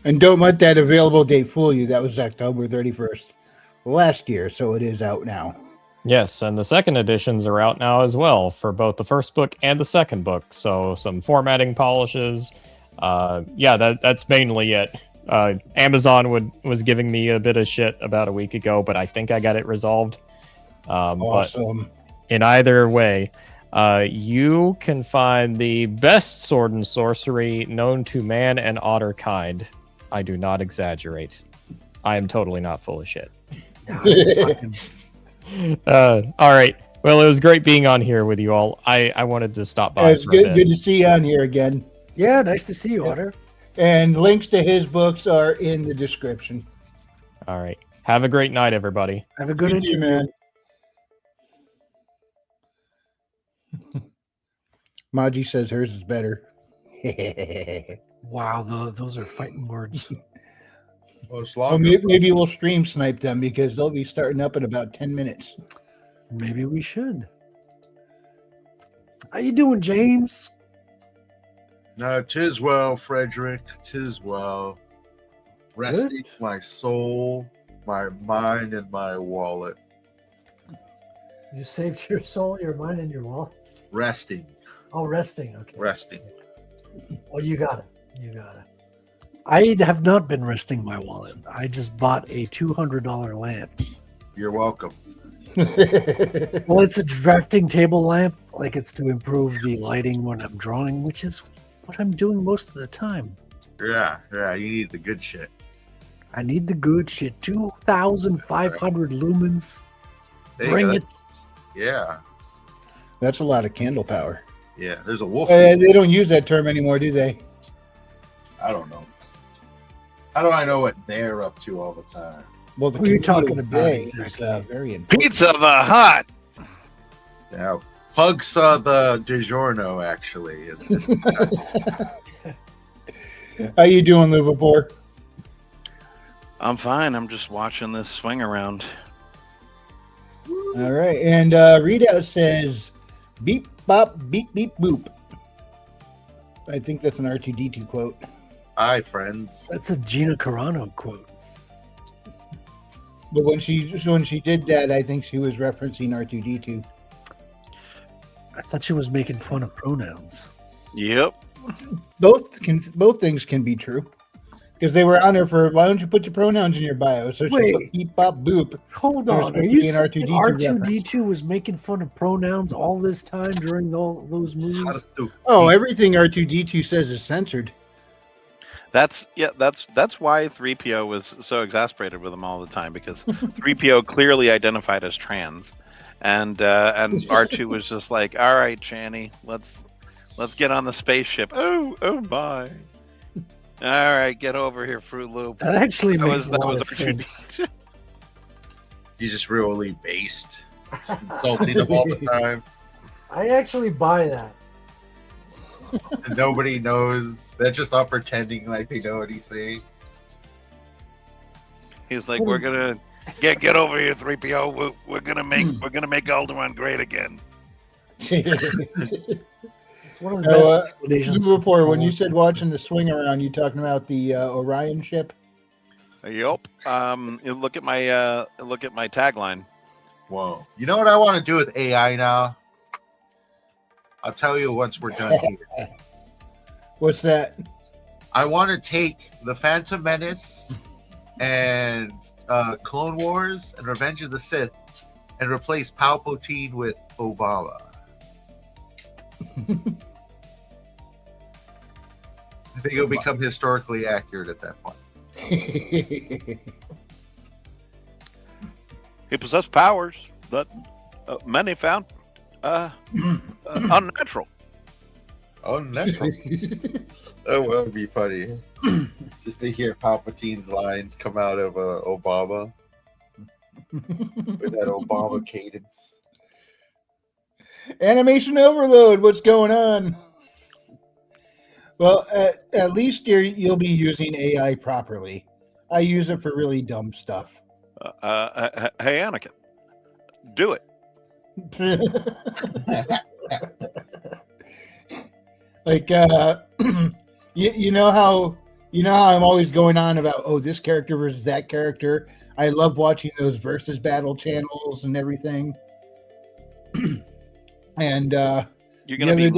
And don't let that available date fool you. That was October 31st last year, so it is out now. Yes, and the second editions are out now as well for both the first book and the second book. So some formatting polishes. That's mainly it. Amazon was giving me a bit of shit about a week ago, but I think I got it resolved. Awesome. But in either way, you can find the best sword and sorcery known to man and otter kind. I do not exaggerate. I am totally not full of shit. All right. Well, it was great being on here with you all. I wanted to stop by. It's good to see you on here again. Yeah, nice to see you, Otter. And links to his books are in the description. All right. Have a great night, everybody. Have a good interview, man. Maji says hers is better. Wow, those are fighting words. Well, maybe we'll stream snipe them because they'll be starting up in about 10 minutes. Maybe we should. How you doing, James? Tis well, Frederick. Tis well. Resting my soul, my mind, and my wallet. You saved your soul, your mind, and your wallet? Resting. Oh, resting. Okay. Resting. Oh, you got it. You got it. I have not been resting my wallet. I just bought a $200 lamp. You're welcome. Well, it's a drafting table lamp. Like, it's to improve the lighting when I'm drawing, which is what I'm doing most of the time. Yeah, you need the good shit. I need the good shit. 2,500 lumens. There you Bring go. it. Yeah. That's a lot of candle power. Yeah, there's a wolf. They don't use that term anymore, do they? I don't know. How do I know what they're up to all the time? Well, the Who are you community talking of about day is exactly? very important. Pizza the Hut. Yeah, Pug saw the DiGiorno, actually. It's just, How you doing, Liverpool? I'm fine. I'm just watching this swing around. All right, and readout says beep bop beep beep boop. I think that's an R2D2 quote. Hi, friends. That's a Gina Carano quote. But when she did that, I think she was referencing R2D2. I thought she was making fun of pronouns. Yep. Both things can be true. Because they were on there for, why don't you put your pronouns in your bio? So she Wait. put beep bop boop. Hold There was on. Are supposed to you be an saying R2D2 R2D2 was making fun of pronouns all this time during all those movies? Oh, everything R2D2 says is censored. That's why 3PO was so exasperated with him all the time, because 3PO clearly identified as trans, and R2 was just like, all right, Channy, let's get on the spaceship. Oh bye. All right, get over here, Fruit Loop. That actually makes a that lot was of R2D2. sense. He's just really based. Just insulting him all the time. I actually buy that. And nobody knows. They're just all pretending like they know what he's saying. He's like, we're gonna get over here, 3PO. We're gonna make Alderaan great again. It's one of the best explanations. Report, when you said watching the swing around, you talking about the Orion ship? Yup. You look at my tagline. Whoa. You know what I want to do with AI now? I'll tell you once we're done here. What's that? I want to take the Phantom Menace and Clone Wars and Revenge of the Sith and replace Palpatine with Obama. I think it'll become historically accurate at that point. He possessed powers that many found unnatural. Unnatural. That would be funny. Just to hear Palpatine's lines come out of Obama with that Obama cadence. Animation overload. What's going on? Well, at least you'll be using AI properly. I use it for really dumb stuff. Hey, Anakin, do it. Like, you know how I'm always going on about, oh, this character versus that character. I love watching those versus battle channels and everything. And you're gonna be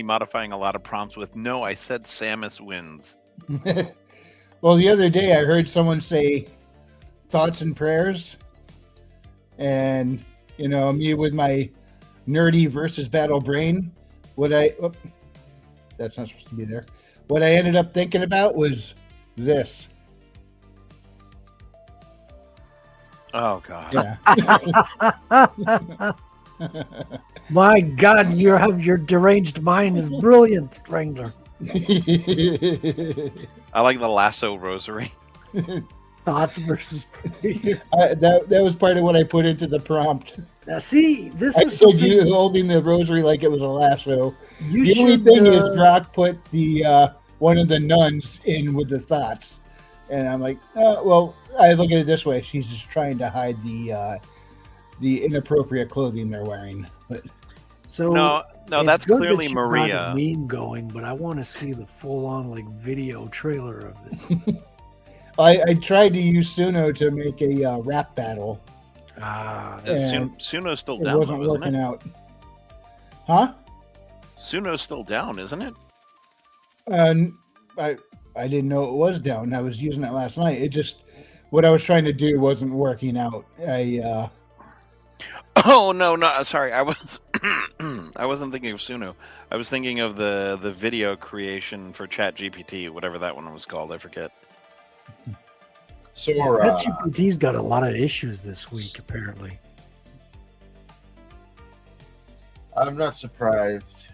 modifying a lot of prompts with "No, I said Samus wins." Well, the other day I heard someone say thoughts and prayers, and me with my nerdy versus battle brain. That's not supposed to be there. What I ended up thinking about was this. Oh God! Yeah. My God, your deranged mind is brilliant, Wrangler. I like the lasso rosary. Thoughts versus prayers. That was part of what I put into the prompt. Now, see, this I is said you holding the rosary like it was a lasso. You The only should, thing is, Brock put the one of the nuns in with the thoughts, and I'm like, well, I look at it this way: she's just trying to hide the inappropriate clothing they're wearing. But so no, it's that's good clearly that you've got Maria. a meme going, but I want to see the full-on video trailer of this. I tried to use Suno to make a rap battle. Suno's still It down, wasn't though, isn't working it? out. Huh? Suno's still down, isn't it? I didn't know it was down. I was using it last night. It just what I was trying to do wasn't working out. Oh no, sorry. I was I wasn't thinking of Suno. I was thinking of the video creation for ChatGPT, whatever that one was called. I forget. Sora. ChatGPT's got a lot of issues this week, apparently. I'm not surprised.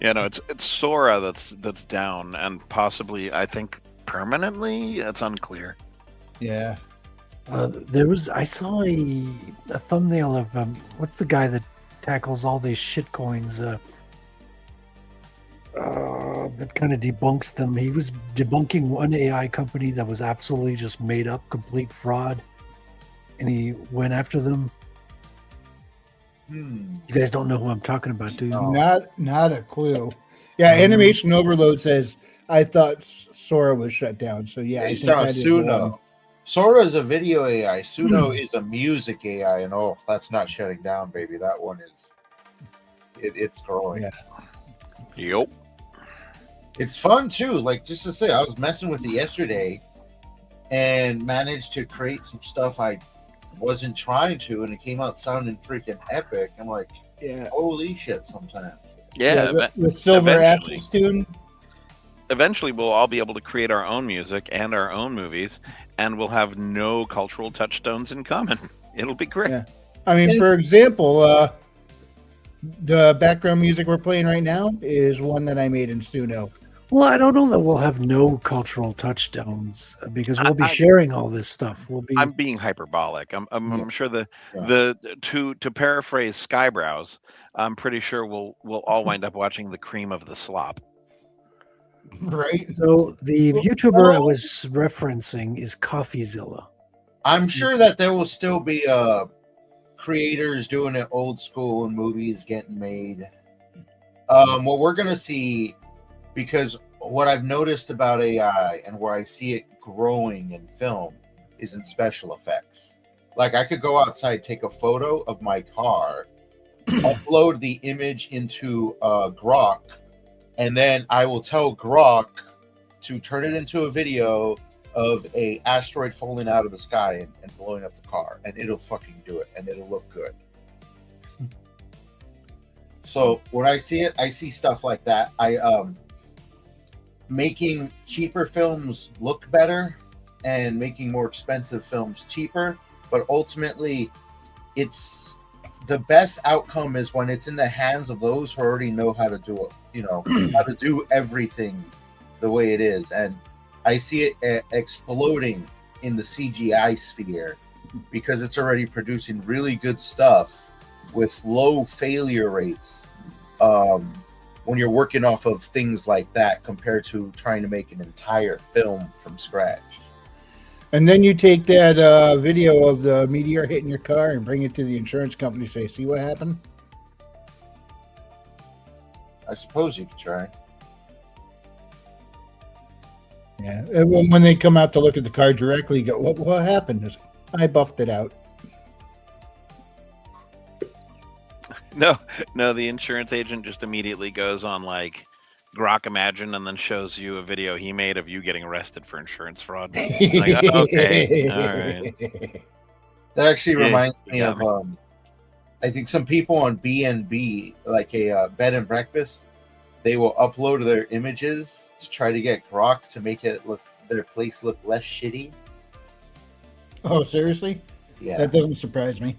Yeah, no, it's Sora that's down, and possibly, I think, permanently. It's unclear. Yeah. I saw a thumbnail of what's the guy that tackles all these shit coins that kind of debunks them. He was debunking one AI company that was absolutely just made up, complete fraud, and he went after them. You guys don't know who I'm talking about, do you? Not a clue. Yeah, Animation Overload says I thought Sora was shut down. So yeah, I think that is Suno. Sora is a video AI. Suno is a music AI, and that's not shutting down, baby. That one is. It's growing. Yeah. Yep. It's fun too. Like, just to say, I was messing with it yesterday, and managed to create some stuff I wasn't trying to, and it came out sounding freaking epic. I'm like, yeah, holy shit! Sometimes, yeah, the Silver Axis tune. Eventually, we'll all be able to create our own music and our own movies, and we'll have no cultural touchstones in common. It'll be great. Yeah. I mean, for example, the background music we're playing right now is one that I made in Suno. Well, I don't know that we'll have no cultural touchdowns because we'll be sharing all this stuff. I'm being hyperbolic. I'm sure to paraphrase Skybrows, I'm pretty sure we'll all wind up watching the cream of the slop. Right. So the YouTuber I was referencing is CoffeeZilla. I'm sure that there will still be creators doing it old school and movies getting made. What we're gonna see, because what I've noticed about AI and where I see it growing in film is in special effects. Like, I could go outside, take a photo of my car, upload the image into Grok, and then I will tell Grok to turn it into a video of a asteroid falling out of the sky and blowing up the car, and it'll fucking do it, and it'll look good. So when I see it, I see stuff like that. Making cheaper films look better and making more expensive films cheaper, but ultimately it's the best outcome is when it's in the hands of those who already know how to do it, how to do everything the way it is. And I see it exploding in the CGI sphere because it's already producing really good stuff with low failure rates. When you're working off of things like that compared to trying to make an entire film from scratch. And then you take that video of the meteor hitting your car and bring it to the insurance company. Say, see what happened? I suppose you could try. Yeah. And when they come out to look at the car directly, you go, what happened? I buffed it out. No, the insurance agent just immediately goes on like Grok Imagine and then shows you a video he made of you getting arrested for insurance fraud. Like, okay, all right. That actually reminds me of I think some people on BNB, like a bed and breakfast, they will upload their images to try to get Grok to make their place look less shitty. Oh, seriously? Yeah. That doesn't surprise me.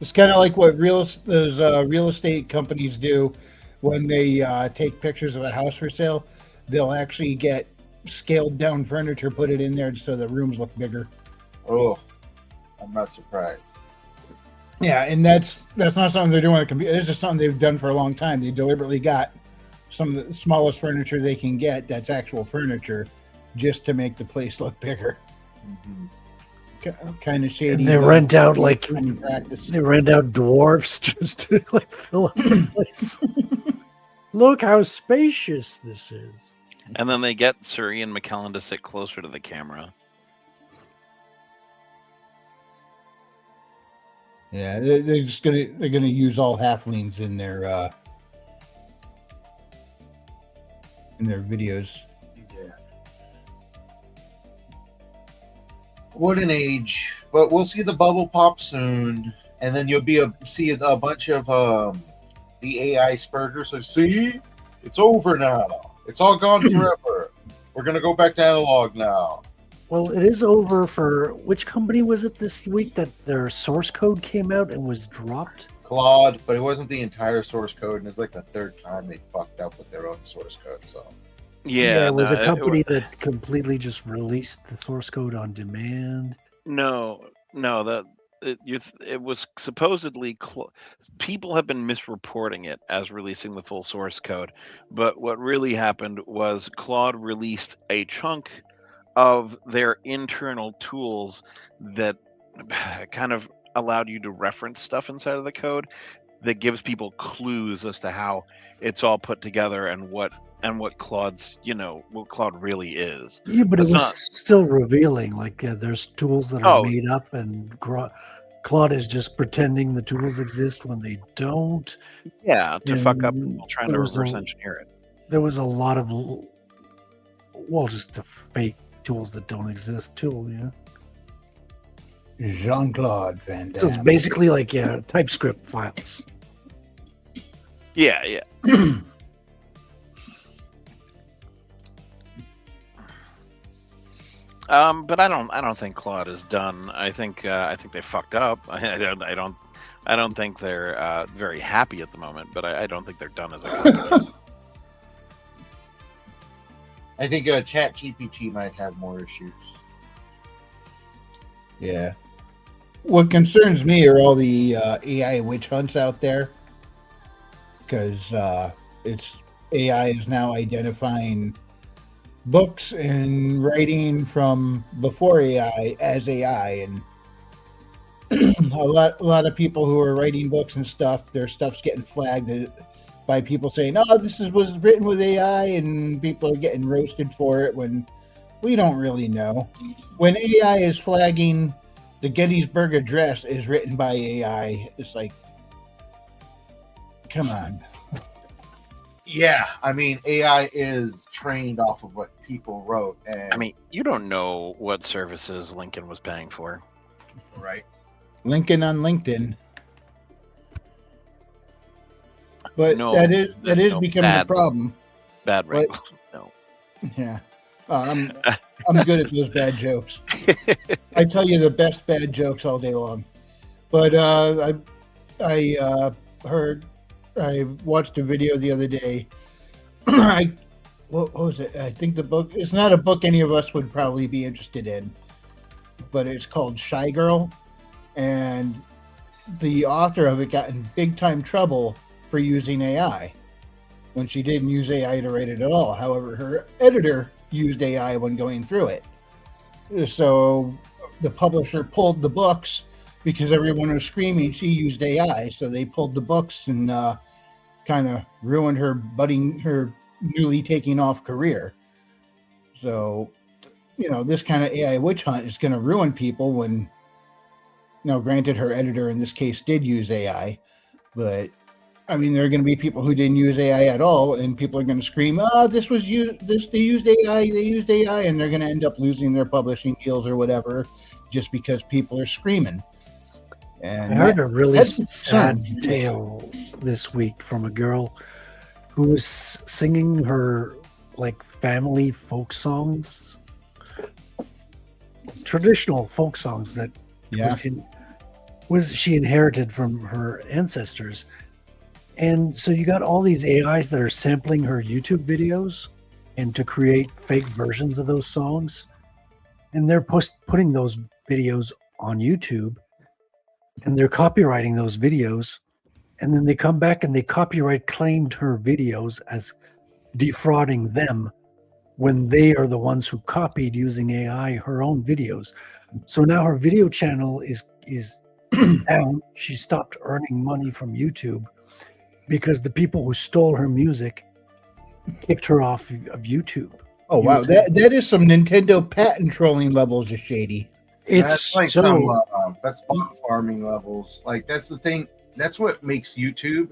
It's kind of like what those real estate companies do when they take pictures of a house for sale. They'll actually get scaled down furniture, put it in there so the rooms look bigger. Oh, I'm not surprised. Yeah, and that's not something they're doing on a computer. It's just something they've done for a long time. They deliberately got some of the smallest furniture they can get that's actual furniture just to make the place look bigger. Mm-hmm. Kind of shady. And they rent out dwarfs just to like fill up the place. Look how spacious this is. And then they get Sir Ian McKellen to sit closer to the camera. Yeah, they're gonna use all halflings in their videos. Yeah. What an age. But we'll see the bubble pop soon. and then you'll see a bunch of the AI spurgers. Like, see, it's over now. It's all gone forever. We're gonna go back to analog now. Well, it is over for which company was it this week that their source code came out and was dropped? Claude, but it wasn't the entire source code, and it's like the third time they fucked up with their own source code. So Yeah, it was no, a company that completely just released the source code on demand. No, it was supposedly people have been misreporting it as releasing the full source code, but what really happened was Claude released a chunk of their internal tools that kind of allowed you to reference stuff inside of the code that gives people clues as to how it's all put together and what Claude's what Claude really is. Yeah, but it It's was not. still revealing. Like there's tools that are made up, and Claude is just pretending the tools exist when they don't. Yeah, to fuck up And people trying to there was reverse a- engineer it. There was a lot of, just the fake tools that don't exist too. Yeah. Jean-Claude Van Damme. So it's basically like TypeScript files. Yeah. But I don't think Claude is done. I think they fucked up. I don't think they're very happy at the moment. But I don't think they're done as a company. I think ChatGPT might have more issues. Yeah. What concerns me are all the AI witch hunts out there, because it's AI is now identifying books and writing from before AI as AI, and a lot of people who are writing books and stuff, their stuff's getting flagged by people saying, "Oh, was written with AI," and people are getting roasted for it when we don't really know. When AI is flagging the Gettysburg Address is written by AI, it's like, come on. Yeah, I mean, AI is trained off of what people wrote, and I mean, you don't know what services Lincoln was paying for, right? Lincoln on LinkedIn. But No, that is no, becoming a bad- problem. Bad But- right? No. Yeah. I'm good at those bad jokes. I tell you the best bad jokes all day long. But I watched a video the other day. What was it? I think the book, it's not a book any of us would probably be interested in, but it's called Shy Girl, and the author of it got in big time trouble for using AI when she didn't use AI to write it at all. However, her editor used AI when going through it. So the publisher pulled the books because everyone was screaming she used AI. So they pulled the books and kind of ruined her newly taking off career. So, this kind of AI witch hunt is going to ruin people when, granted her editor in this case did use AI, but I mean, there are going to be people who didn't use AI at all, and people are going to scream, they used AI, and they're going to end up losing their publishing deals or whatever, just because people are screaming. And I heard a really that's sad concerned. tale this week from a girl who was singing her family folk songs, traditional folk songs that she inherited from her ancestors. And so you got all these AIs that are sampling her YouTube videos and to create fake versions of those songs. And they're putting those videos on YouTube, and they're copywriting those videos. And then they come back and they copyright claimed her videos as defrauding them when they are the ones who copied using AI her own videos. So now her video channel is down. She stopped earning money from YouTube because the people who stole her music kicked her off of YouTube. Oh, wow. That is some Nintendo patent trolling levels of shady. That's like that's bot farming levels. Like, that's the thing. That's what makes YouTube,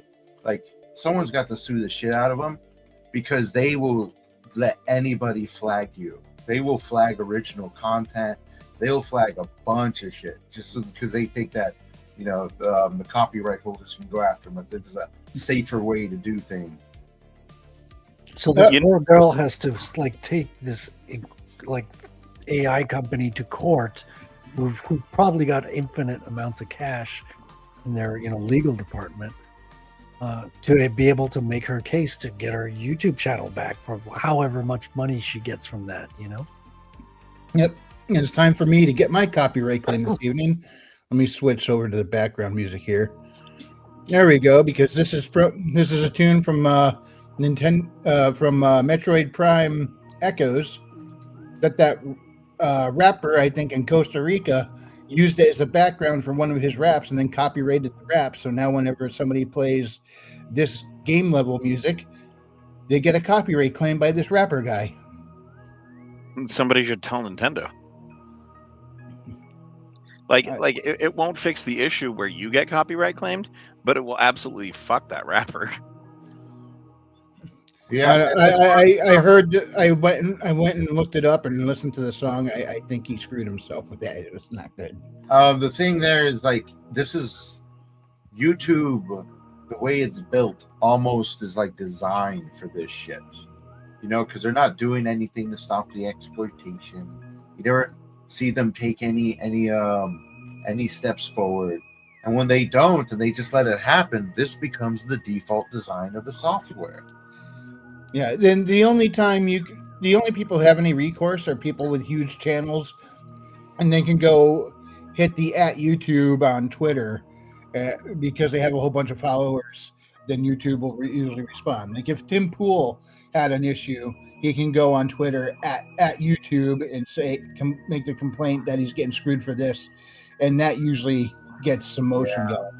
someone's got to sue the shit out of them, because they will let anybody flag you. They will flag original content. They will flag a bunch of shit just because they think that the copyright holders can go after them. But this is a safer way to do things. So this poor girl has to like take this like AI company to court, who've probably got infinite amounts of cash in their legal department, to be able to make her case to get her YouTube channel back for however much money she gets from that. Yep. And it's time for me to get my copyright claim this evening. Let me switch over to the background music here. There we go, because this is a tune from Nintendo from Metroid Prime Echoes that rapper, I think in Costa Rica, used it as a background for one of his raps and then copyrighted the rap. So now whenever somebody plays this game level music, they get a copyright claim by this rapper guy. Somebody should tell Nintendo. It won't fix the issue where you get copyright claimed, but it will absolutely fuck that rapper. Yeah, I heard. I went and looked it up and listened to the song. I think he screwed himself with that. It was not good. The thing there is this is YouTube. The way it's built almost is designed for this shit. Because they're not doing anything to stop the exploitation. You never see them take any steps forward. And when they don't, and they just let it happen, this becomes the default design of the software. Yeah, then the only people who have any recourse are people with huge channels, and they can go hit the @YouTube on Twitter because they have a whole bunch of followers. Then YouTube will usually respond. Like if Tim Pool had an issue, he can go on Twitter at YouTube and make the complaint that he's getting screwed for this, and that usually gets some motion going.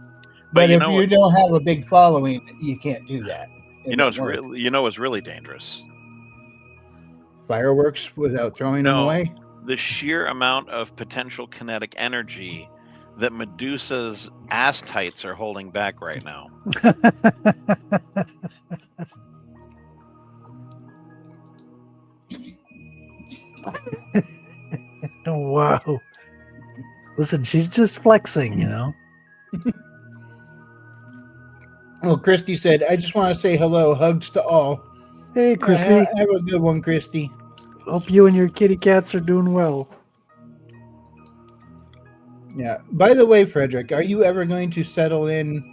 But if you don't have a big following, you can't do that. It's really dangerous. Fireworks without throwing them away? The sheer amount of potential kinetic energy that Medusa's ass tights are holding back right now. Wow. Listen, she's just flexing, Well, Christy said, I just want to say hello. Hugs to all. Hey, Chrissy. Have a good one, Christy. Hope you and your kitty cats are doing well. Yeah. By the way, Frederick, are you ever going to settle in?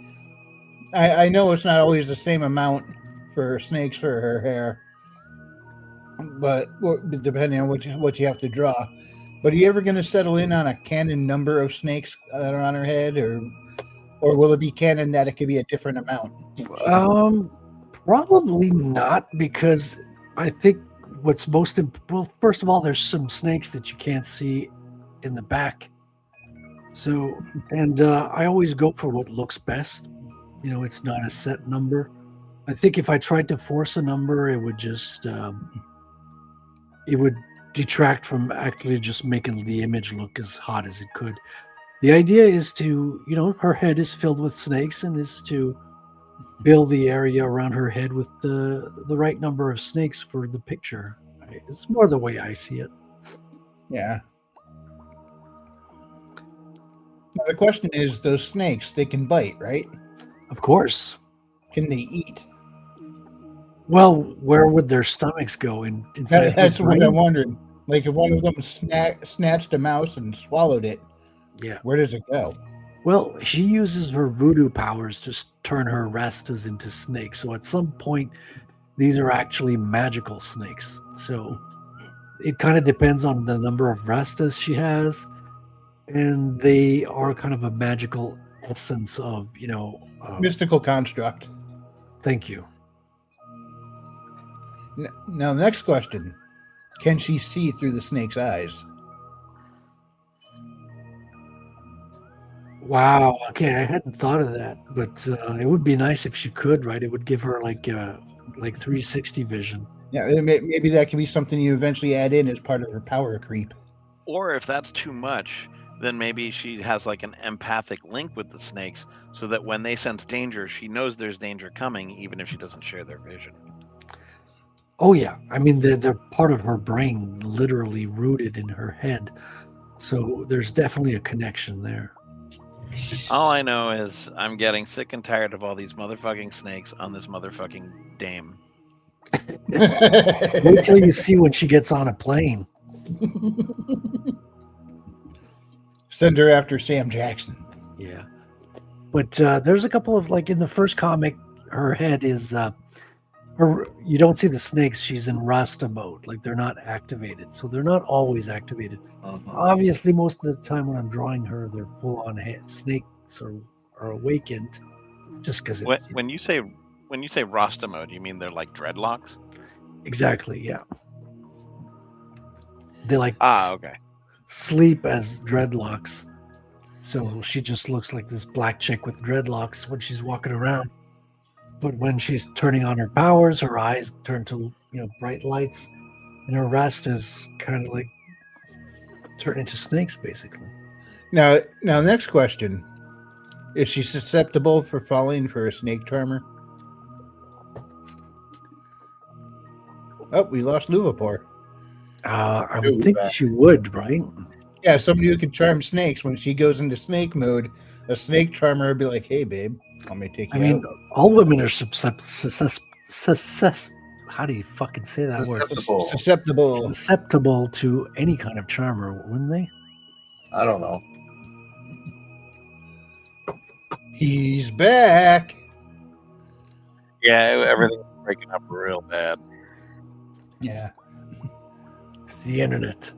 I know it's not always the same amount for snakes for her hair, but depending on what you have to draw. But are you ever going to settle in on a canon number of snakes that are on her head, or will it be canon that it could be a different amount? Probably not, because I think what's most well, first of all, there's some snakes that you can't see in the back. So, and I always go for what looks best. It's not a set number. I think if I tried to force a number, it would just it would detract from actually just making the image look as hot as it could. The idea is to, her head is filled with snakes, and is to build the area around her head with the right number of snakes for the picture. It's more the way I see it. Yeah. Now the question is, those snakes, they can bite, right? Of course. Can they eat? Well, where would their stomachs go? Inside That's what I'm wondering. Like if one of them snatched a mouse and swallowed it, yeah, where does it go? Well, she uses her voodoo powers to turn her rastas into snakes. So at some point, these are actually magical snakes. So it kind of depends on the number of rastas she has, and they are kind of a magical essence of, mystical construct. Thank you. Now, the next question. Can she see through the snake's eyes? Wow. Okay, I hadn't thought of that, but it would be nice if she could, right? It would give her like 360 vision. Yeah, maybe that could be something you eventually add in as part of her power creep. Or if that's too much, then maybe she has like an empathic link with the snakes, so that when they sense danger, she knows there's danger coming, even if she doesn't share their vision. Oh yeah, I mean they're part of her brain, literally rooted in her head. So there's definitely a connection there. All I know is I'm getting sick and tired of all these motherfucking snakes on this motherfucking dame. Wait till you see when she gets on a plane. Send her after Sam Jackson. Yeah. But there's a couple of, like, in the first comic, her head is you don't see the snakes. She's in Rasta mode. Like, they're not activated. So they're not always activated. Obviously, most of the time when I'm drawing her, they're full on snakes are awakened, just because it's When you say Rasta mode, you mean they're like dreadlocks? exactly, yeah. They like okay. sleep as dreadlocks. So she just looks like this black chick with dreadlocks when she's walking around. But when she's turning on her powers, her eyes turn to, bright lights, and her rest is kind of like turn into snakes, basically. Now, next question: is she susceptible for falling for a snake charmer? Oh, we lost Luvapor. I would think she would, right? Yeah, somebody who can charm snakes. When she goes into snake mode, a snake charmer would be like, "Hey, babe, let me take you out." All women are how do you fucking say that Susceptible. word? Susceptible to any kind of charmer, wouldn't they? I don't know. He's back. Yeah, everything's breaking up real bad. Yeah. It's the internet.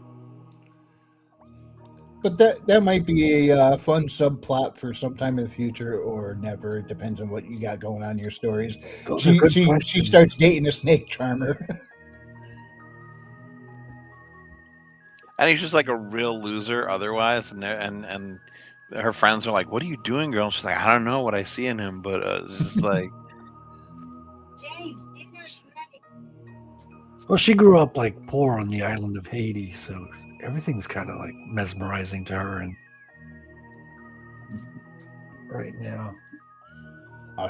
But that might be a fun subplot for sometime in the future or never. It depends on what you got going on in your stories. She starts dating a snake charmer. And he's just like a real loser otherwise, and her friends are like, "What are you doing, girl?" And she's like, "I don't know what I see in him, but it's just like." Well, she grew up like poor on the island of Haiti, so everything's kind of like mesmerizing to her. And right now,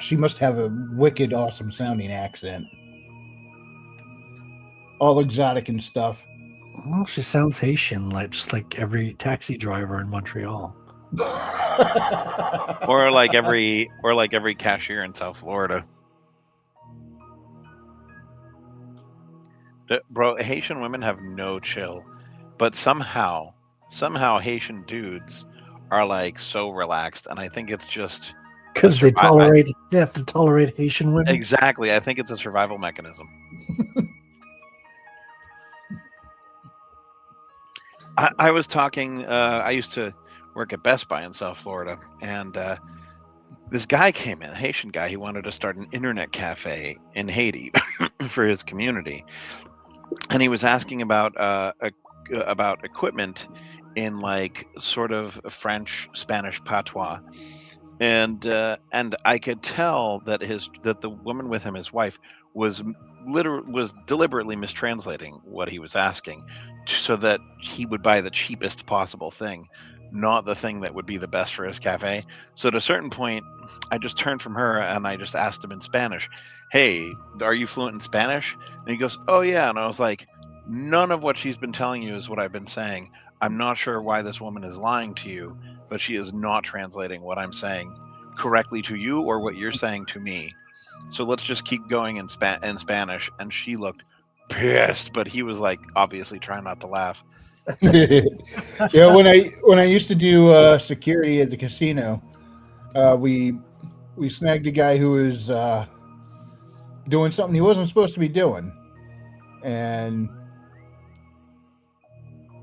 she must have a wicked, awesome sounding accent, all exotic and stuff. Well, she sounds Haitian, just like every taxi driver in Montreal, or like every cashier in South Florida. Bro, Haitian women have no chill, but somehow Haitian dudes are like so relaxed, and I think it's just because they have to tolerate Haitian women. Exactly, I think it's a survival mechanism. I was talking. I used to work at Best Buy in South Florida, and this guy came in, a Haitian guy. He wanted to start an internet cafe in Haiti for his community. And he was asking about equipment in like sort of French, Spanish patois, and I could tell that the woman with him, his wife, was deliberately mistranslating what he was asking, so that he would buy the cheapest possible thing, not the thing that would be the best for his cafe. So at a certain point, I just turned from her and I just asked him in Spanish, "Hey, are you fluent in Spanish?" And he goes, "Oh yeah." And I was like, "None of what she's been telling you is what I've been saying. I'm not sure why this woman is lying to you, but she is not translating what I'm saying correctly to you or what you're saying to me. So let's just keep going in Spanish." And she looked pissed, but he was like obviously trying not to laugh. Yeah, when I used to do security at the casino, we snagged a guy who was doing something he wasn't supposed to be doing, and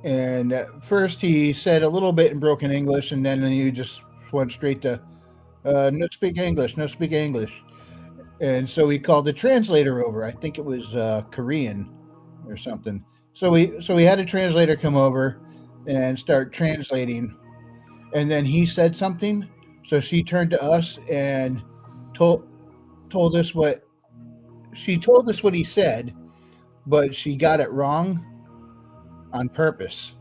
at first he said a little bit in broken English, and then he just went straight to no speak English. And so we called the translator over. I think it was Korean or something. So we had a translator come over and start translating, and then he said something. So she turned to us and told us what he said, but she got it wrong on purpose,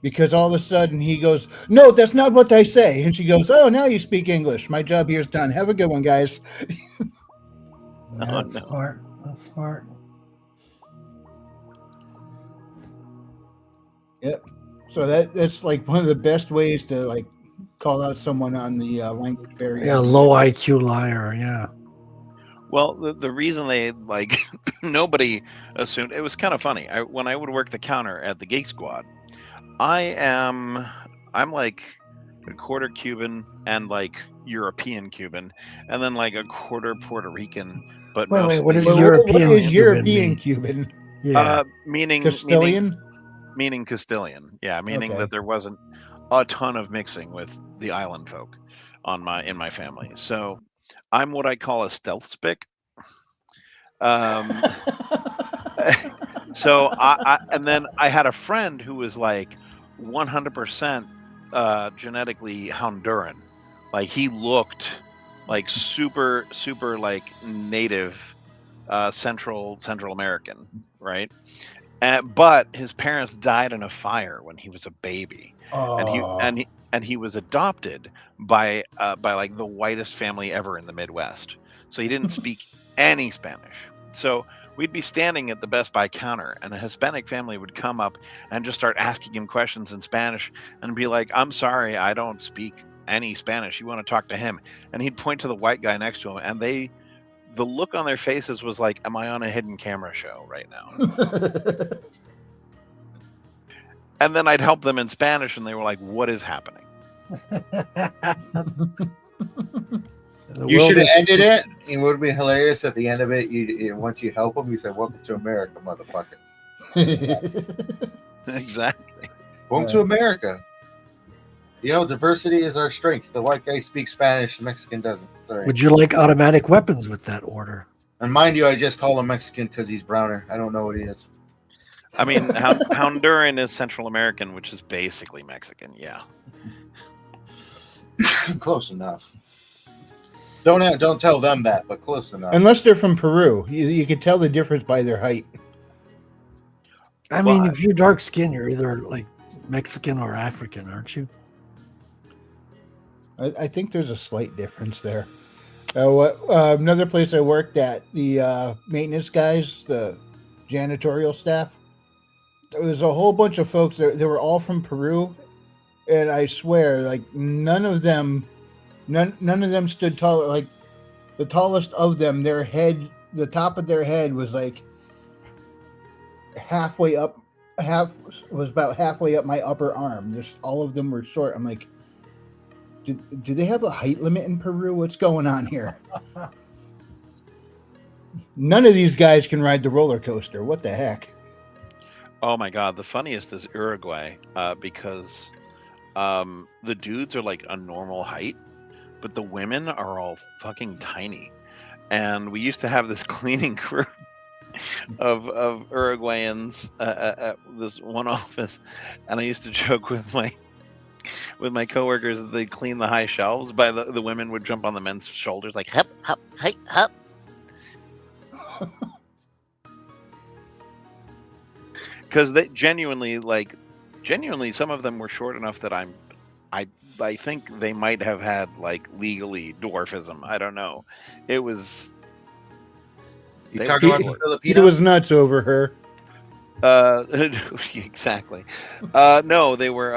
because all of a sudden he goes, "No, that's not what I say." And she goes, "Oh, now you speak English. My job here is done. Have a good one, guys." That's smart. That's smart. Yep. So that's like one of the best ways to like call out someone on the length barrier. Yeah, low IQ liar. Yeah. Well, the reason they like nobody assumed it was kind of funny. When I would work the counter at the Geek Squad, I'm like a quarter Cuban and like European Cuban, and then like a quarter Puerto Rican. But Wait, what is What European? is European mean? Cuban? Yeah. Meaning Castilian? Meaning Castilian. Yeah, meaning Okay. that there wasn't a ton of mixing with the island folk in my family. So I'm what I call a stealth spick. So and then I had a friend who was like 100% genetically Honduran. Like he looked like super like native Central American, right? But his parents died in a fire when he was a baby, and he was adopted by like the whitest family ever in the Midwest. So he didn't speak any Spanish. So we'd be standing at the Best Buy counter, and a Hispanic family would come up and just start asking him questions in Spanish, and be like, "I'm sorry, I don't speak any Spanish. You want to talk to him?" And he'd point to the white guy next to him, and the look on their faces was like, "Am I on a hidden camera show right now?" And then I'd help them in Spanish, and they were like, "What is happening?" You should have ended it. It would have been hilarious at the end of it. Once you help them, you said, "Welcome to America, motherfucker." Exactly. Welcome to America. You know, diversity is our strength. The white guy speaks Spanish, the Mexican doesn't. Sorry. Would you like automatic weapons with that order? And mind you, I just call him Mexican because he's browner. I don't know what he is. I mean, Honduran is Central American, which is basically Mexican. Yeah. Close enough. Don't tell them that, but close enough. Unless they're from Peru, you can tell the difference by their height. I mean, if you're dark skinned, you're either like Mexican or African, aren't you? I think there's a slight difference there. Another place I worked at, the maintenance guys, the janitorial staff, there was a whole bunch of folks. They were all from Peru, and I swear, like none of them stood taller. Like the tallest of them, their head, the top of their head was like halfway up. Was about halfway up my upper arm. Just all of them were short. I'm like, do they have a height limit in Peru? What's going on here? None of these guys can ride the roller coaster. What the heck? Oh my God, the funniest is Uruguay, because the dudes are like a normal height, but the women are all fucking tiny. And we used to have this cleaning crew of Uruguayans at this one office, and I used to joke with my coworkers that they'd clean the high shelves. By the women would jump on the men's shoulders like hup hup hey hup. Because they genuinely, some of them were short enough that I think they might have had like legally dwarfism. I don't know. It was. You talking about Filipino? He was nuts over her. Exactly. No, they were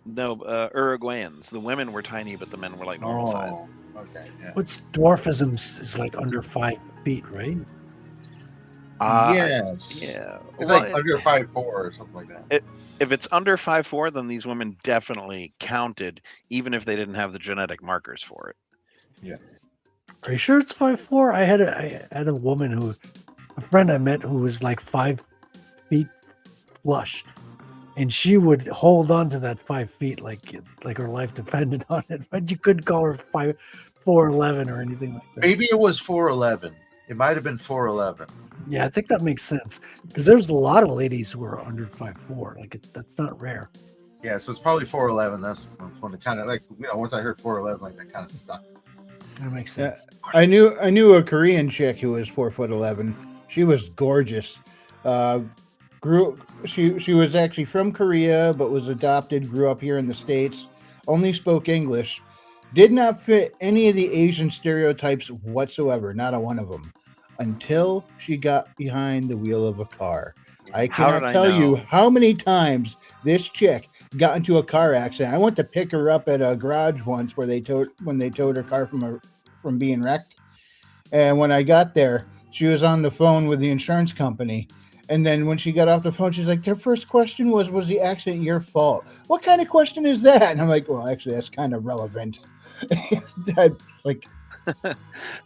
Uruguayans. The women were tiny, but the men were like normal size. Okay. Yeah. What's dwarfism is like under 5 feet, right? Yes. Yeah. It's like under 5'4" or something like that. If it's under 5'4", then these women definitely counted, even if they didn't have the genetic markers for it. Yeah. Are you sure it's 5'4"? I had a woman a friend I met who was like 5 feet flush, and she would hold on to that 5 feet like her life depended on it. But you couldn't call her 4'11" or anything like that. Maybe it was 4'11". It might have been 4'11". Yeah, I think that makes sense because there's a lot of ladies who are under 5'4". Like that's not rare. Yeah, so it's probably 4'11". That's when it kind of like once I heard 4'11", like that kind of stuck. That makes sense. I knew a Korean chick who was 4'11". She was gorgeous. She was actually from Korea, but was adopted. Grew up here in the States. Only spoke English. Did not fit any of the Asian stereotypes whatsoever. Not a one of them. Until she got behind the wheel of a car. I cannot tell you how many times this chick got into a car accident. I went to pick her up at a garage once where they towed her car from being wrecked. And when I got there, she was on the phone with the insurance company. And then when she got off the phone, she's like, their first question was the accident your fault? What kind of question is that? And I'm like, well, actually, that's kind of relevant. Like,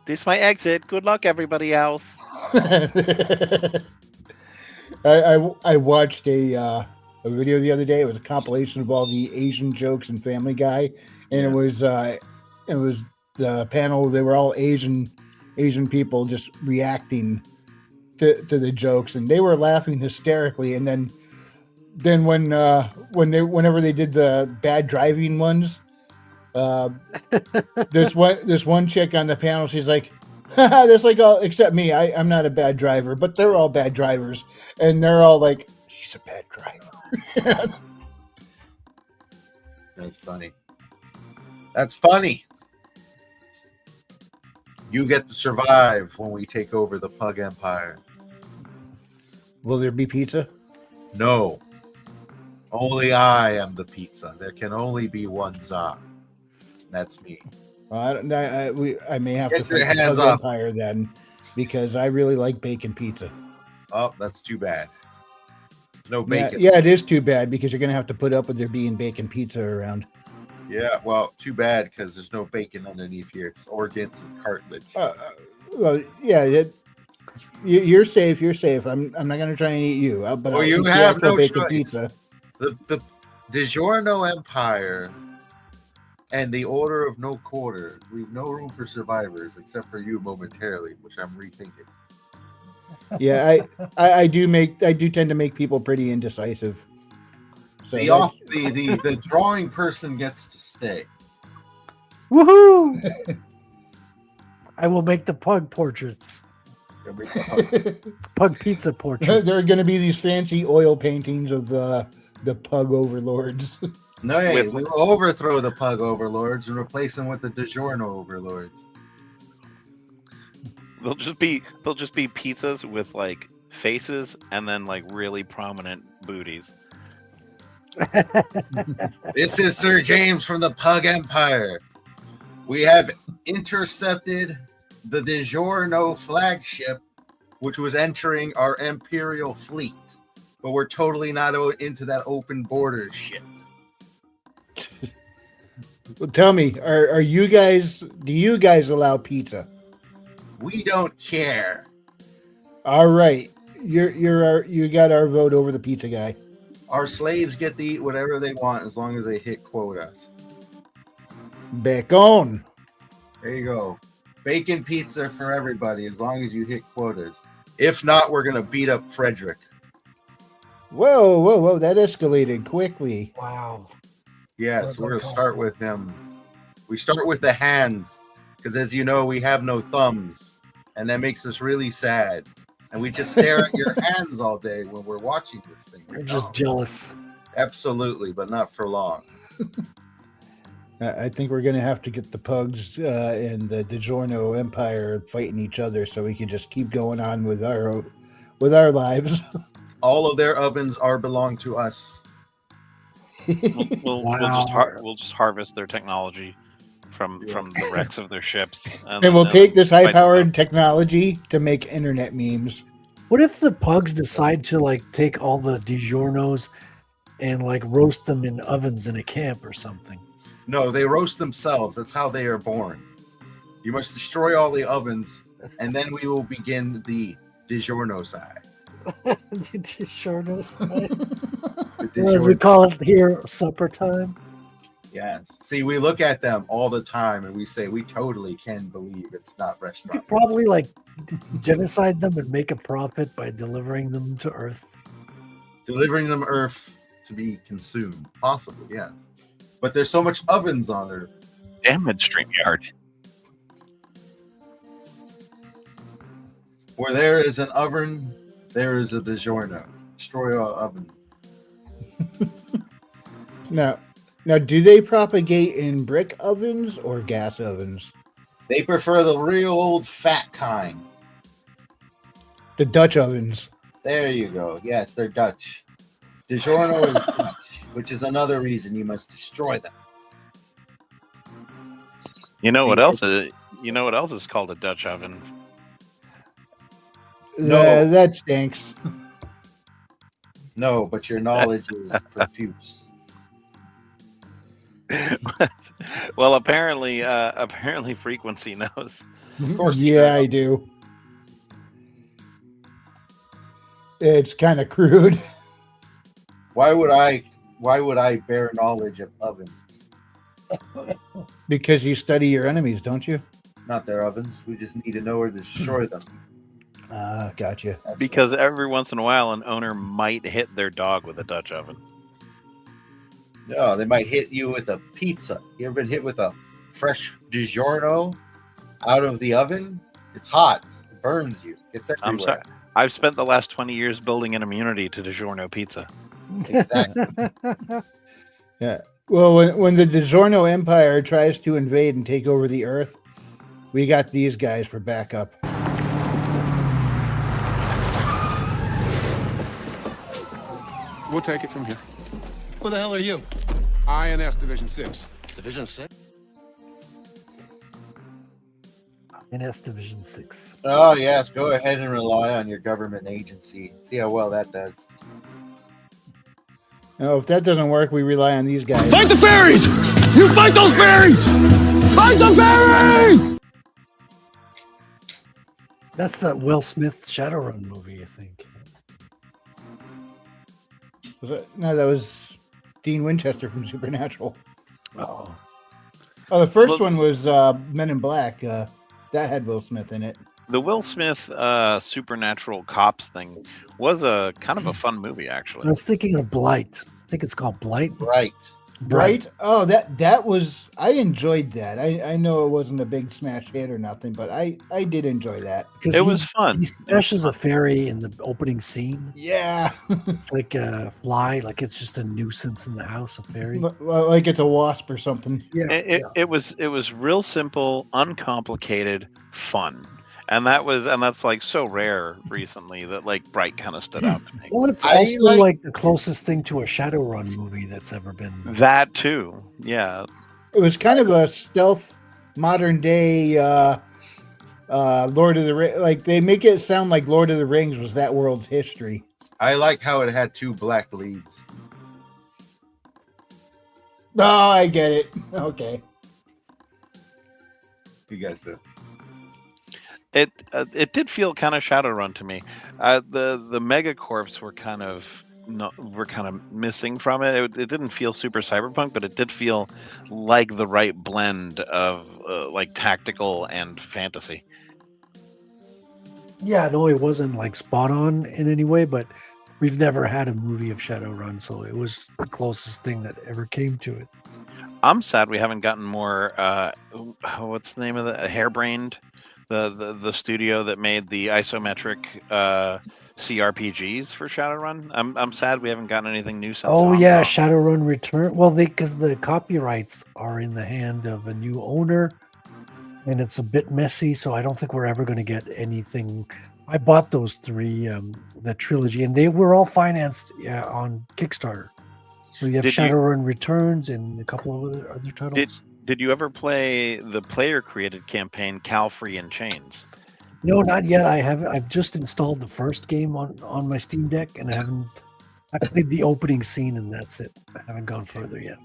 this is my exit. Good luck, everybody else. I watched a video the other day. It was a compilation of all the Asian jokes in Family Guy, and it was the panel. They were all Asian people just reacting to the jokes, and they were laughing hysterically. And then whenever they did the bad driving ones, this one chick on the panel, she's like, that's like all except me. I'm not a bad driver, but they're all bad drivers, and they're all like, she's a bad driver. That's funny. That's funny. You get to survive when we take over the Pug Empire. Will there be pizza? No. Only I am the pizza. There can only be one Za. That's me. I may have Get to your fight the hands Pug up. Empire then, because I really like bacon pizza. Oh, that's too bad. No bacon. Yeah, it is too bad because you're going to have to put up with there being bacon pizza around. Yeah, well, too bad because there's no bacon underneath here. It's organs and cartilage. Well, yeah, you're safe. You're safe. I'm not going to try and eat you. But Well, I'll you eat the have actual no bacon choice. pizza. The DiGiorno Empire and the Order of No Quarter leave no room for survivors except for you momentarily, which I'm rethinking. Yeah, I do tend to make people pretty indecisive. So The drawing person gets to stay. Woohoo! I will make the pug portraits. Pug pizza portraits. There are going to be these fancy oil paintings of the pug overlords. No, hey, we will overthrow the Pug Overlords and replace them with the DiGiorno Overlords. They'll just be pizzas with like faces and then like really prominent booties. This is Sir James from the Pug Empire. We have intercepted the DiGiorno flagship, which was entering our Imperial fleet. But we're totally not into that open border shit. Well, tell me, do you guys allow pizza? We don't care. All right. You got our vote over the pizza guy. Our slaves get to eat whatever they want as long as they hit quotas. Back on. There you go. Bacon pizza for everybody as long as you hit quotas. If not, we're going to beat up Frederick. Whoa. That escalated quickly. Wow. Yes, we're going to start with him. We start with the hands because, as you know, we have no thumbs. And that makes us really sad. And we just stare at your hands all day when we're watching this thing. We're just jealous. Absolutely, but not for long. I think we're going to have to get the pugs and the DiGiorno Empire fighting each other so we can just keep going on with our lives. All of their ovens belong to us. We'll just harvest their technology from the wrecks of their ships, and we'll take this high-powered technology to make internet memes. What if the pugs decide to like take all the DiGiornos and like roast them in ovens in a camp or something? No, they roast themselves. That's how they are born. You must destroy all the ovens, and then we will begin the DiGiorno side. DiGiorno side? As we call it here, supper time. Yes. See, we look at them all the time, and we say we totally can believe it's not You restaurant. could probably like genocide them and make a profit by delivering them to Earth. Delivering them Earth to be consumed. Possibly, yes. But there's so much ovens on Earth. Damn it, StreamYard. Where there is an oven, there is a DiGiorno. Destroy all ovens. Now, do they propagate in brick ovens or gas ovens? They prefer the real old fat kind. The Dutch ovens. There you go. Yes, they're Dutch. DiGiorno is Dutch. which is another reason you must destroy them. You know what else? You know what else is called a Dutch oven? No. That stinks. No, but your knowledge is profuse. Well, apparently Frequency knows. Of course. Yeah, I do. It's kind of crude. Why would I bear knowledge of ovens? Because you study your enemies, don't you? Not their ovens. We just need to know where to destroy them. Gotcha. Because every once in a while, an owner might hit their dog with a Dutch oven. No, they might hit you with a pizza. You ever been hit with a fresh DiGiorno out of the oven? It's hot. It burns you. It's everywhere. I'm sorry. I've spent the last 20 years building an immunity to DiGiorno pizza. Exactly. Yeah. Well, when the DiGiorno Empire tries to invade and take over the Earth, we got these guys for backup. We'll take it from here. Who the hell are you? INS Division 6. Division 6? INS Division 6. Oh, yes. Go ahead and rely on your government agency. See how well that does. Now, if that doesn't work, we rely on these guys. Fight the fairies! You fight those fairies! Fight the fairies! That's that Will Smith Shadowrun movie, I think. No, that was Dean Winchester from Supernatural. Oh. Oh, the first one was Men in Black. That had Will Smith in it. The Will Smith Supernatural Cops thing was a kind of a fun movie, actually. I was thinking of Blight. I think it's called Blight. Bright. Oh, that was. I enjoyed that. I know it wasn't a big smash hit or nothing, but I did enjoy that. It was fun. He smashes a fairy in the opening scene. Yeah. It's like a fly, like it's just a nuisance in the house, a fairy. Like it's a wasp or something. Yeah. It was real simple, uncomplicated, fun. And that's like so rare recently that like Bright kind of stood out to me. Well, it's also like the closest thing to a Shadowrun movie that's ever been. That too, yeah. It was kind of a stealth, modern day Lord of the Rings. Like they make it sound like Lord of the Rings was that world's history. I like how it had two black leads. Oh, I get it. Okay. You guys do. It did feel kind of Shadowrun to me. The Megacorps were kind of missing from it. It didn't feel super cyberpunk, but it did feel like the right blend of like tactical and fantasy. Yeah, no, it wasn't like spot on in any way, but we've never had a movie of Shadowrun, so it was the closest thing that ever came to it. I'm sad we haven't gotten more. What's the name of the Hairbrained? The studio that made the isometric CRPGs for Shadowrun. I'm sad we haven't gotten anything new since. Oh yeah, Shadowrun Return. Well, because the copyrights are in the hand of a new owner, and it's a bit messy. So I don't think we're ever going to get anything. I bought those three, the trilogy, and they were all financed on Kickstarter. So you have Shadowrun Returns and a couple of other titles. Did you ever play the player-created campaign Cal Free in Chains? No, not yet. I've just installed the first game on my Steam Deck, and I played the opening scene, and that's it. I haven't gone further yet.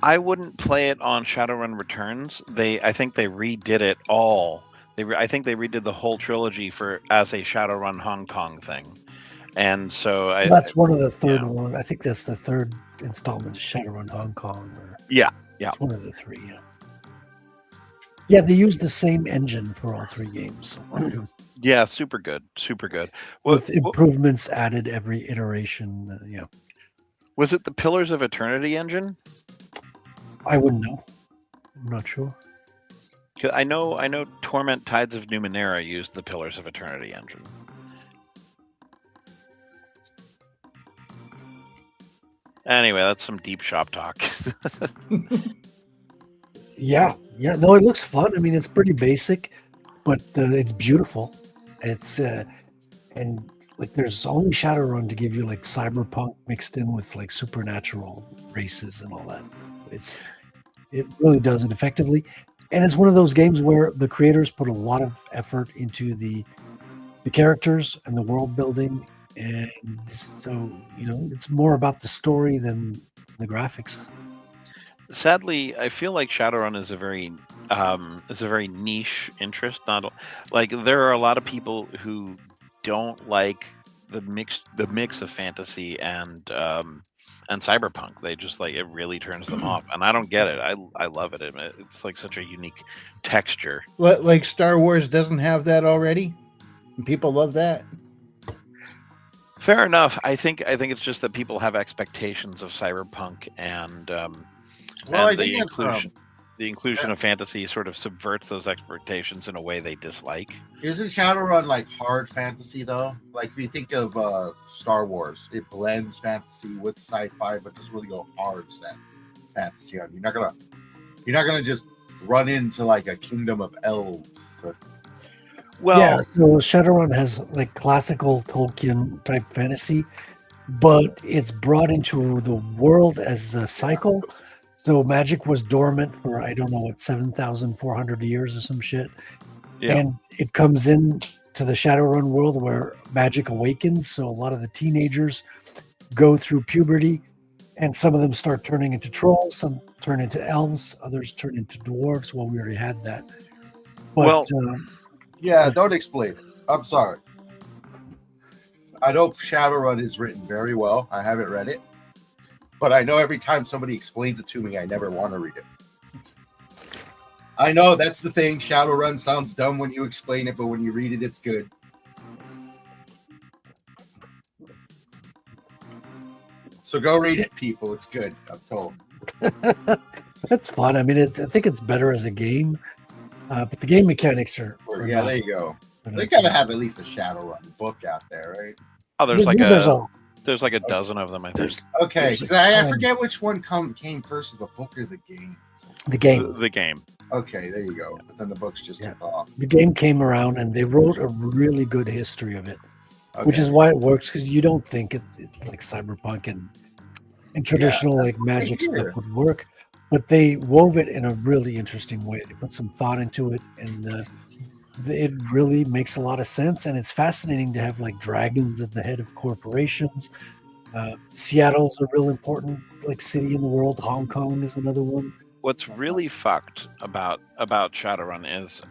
I wouldn't play it on Shadowrun Returns. I think they redid it all. I think they redid the whole trilogy as a Shadowrun Hong Kong thing, and so that's one of the third one. I think that's the third installment, Shadowrun Hong Kong. Yeah. It's one of the three, yeah. Yeah, they use the same engine for all three games. Yeah, super good. With improvements added every iteration, yeah. Was it the Pillars of Eternity engine? I wouldn't know. I'm not sure. I know Torment Tides of Numenera used the Pillars of Eternity engine. Anyway, that's some deep shop talk. Yeah. No, it looks fun. I mean, it's pretty basic, but it's beautiful. It's and like there's only Shadowrun to give you like cyberpunk mixed in with like supernatural races and all that. It really does it effectively, and it's one of those games where the creators put a lot of effort into the characters and the world building, and so it's more about the story than the graphics. Sadly, I feel like Shadowrun is a very niche interest. Not like there are a lot of people who don't like the mix of fantasy and cyberpunk. They just like it really turns them off, and I don't get it. I love it. It's like such a unique texture. Like Star Wars doesn't have that already, and people love that. Fair enough. I think it's just that people have expectations of cyberpunk, and the inclusion of fantasy sort of subverts those expectations in a way they dislike. Isn't Shadowrun like hard fantasy though? Like if you think of Star Wars, it blends fantasy with sci-fi, but doesn't really go hard set fantasy on. You're not gonna just run into like a kingdom of elves. Well, yeah. So Shadowrun has like classical Tolkien type fantasy, but it's brought into the world as a cycle. So magic was dormant for, I don't know what, 7,400 years or some shit. Yeah. And it comes in to the Shadowrun world where magic awakens. So a lot of the teenagers go through puberty, and some of them start turning into trolls, some turn into elves, others turn into dwarves. Well, we already had that. But, yeah, don't explain it. I'm sorry. I know Shadowrun is written very well. I haven't read it. But I know every time somebody explains it to me, I never want to read it. I know that's the thing. Shadowrun sounds dumb when you explain it, but when you read it, it's good. So go read it, people. It's good, I'm told. That's fun. I mean, I think it's better as a game, but the game mechanics are yeah, there you go. They gotta have at least a Shadowrun book out there, right? Oh, there's like a dozen of them, I think. Okay, so I forget which one came first, the book or the game. The game. The game. Okay, there you go. But then the books just took off. The game came around, and they wrote a really good history of it, which is why it works, because you don't think it like cyberpunk and traditional like magic stuff would work, but they wove it in a really interesting way. They put some thought into it, and it really makes a lot of sense, and it's fascinating to have like dragons at the head of corporations. Seattle's a real important like city in the world. Hong Kong is another one. What's really fucked about Shadowrun is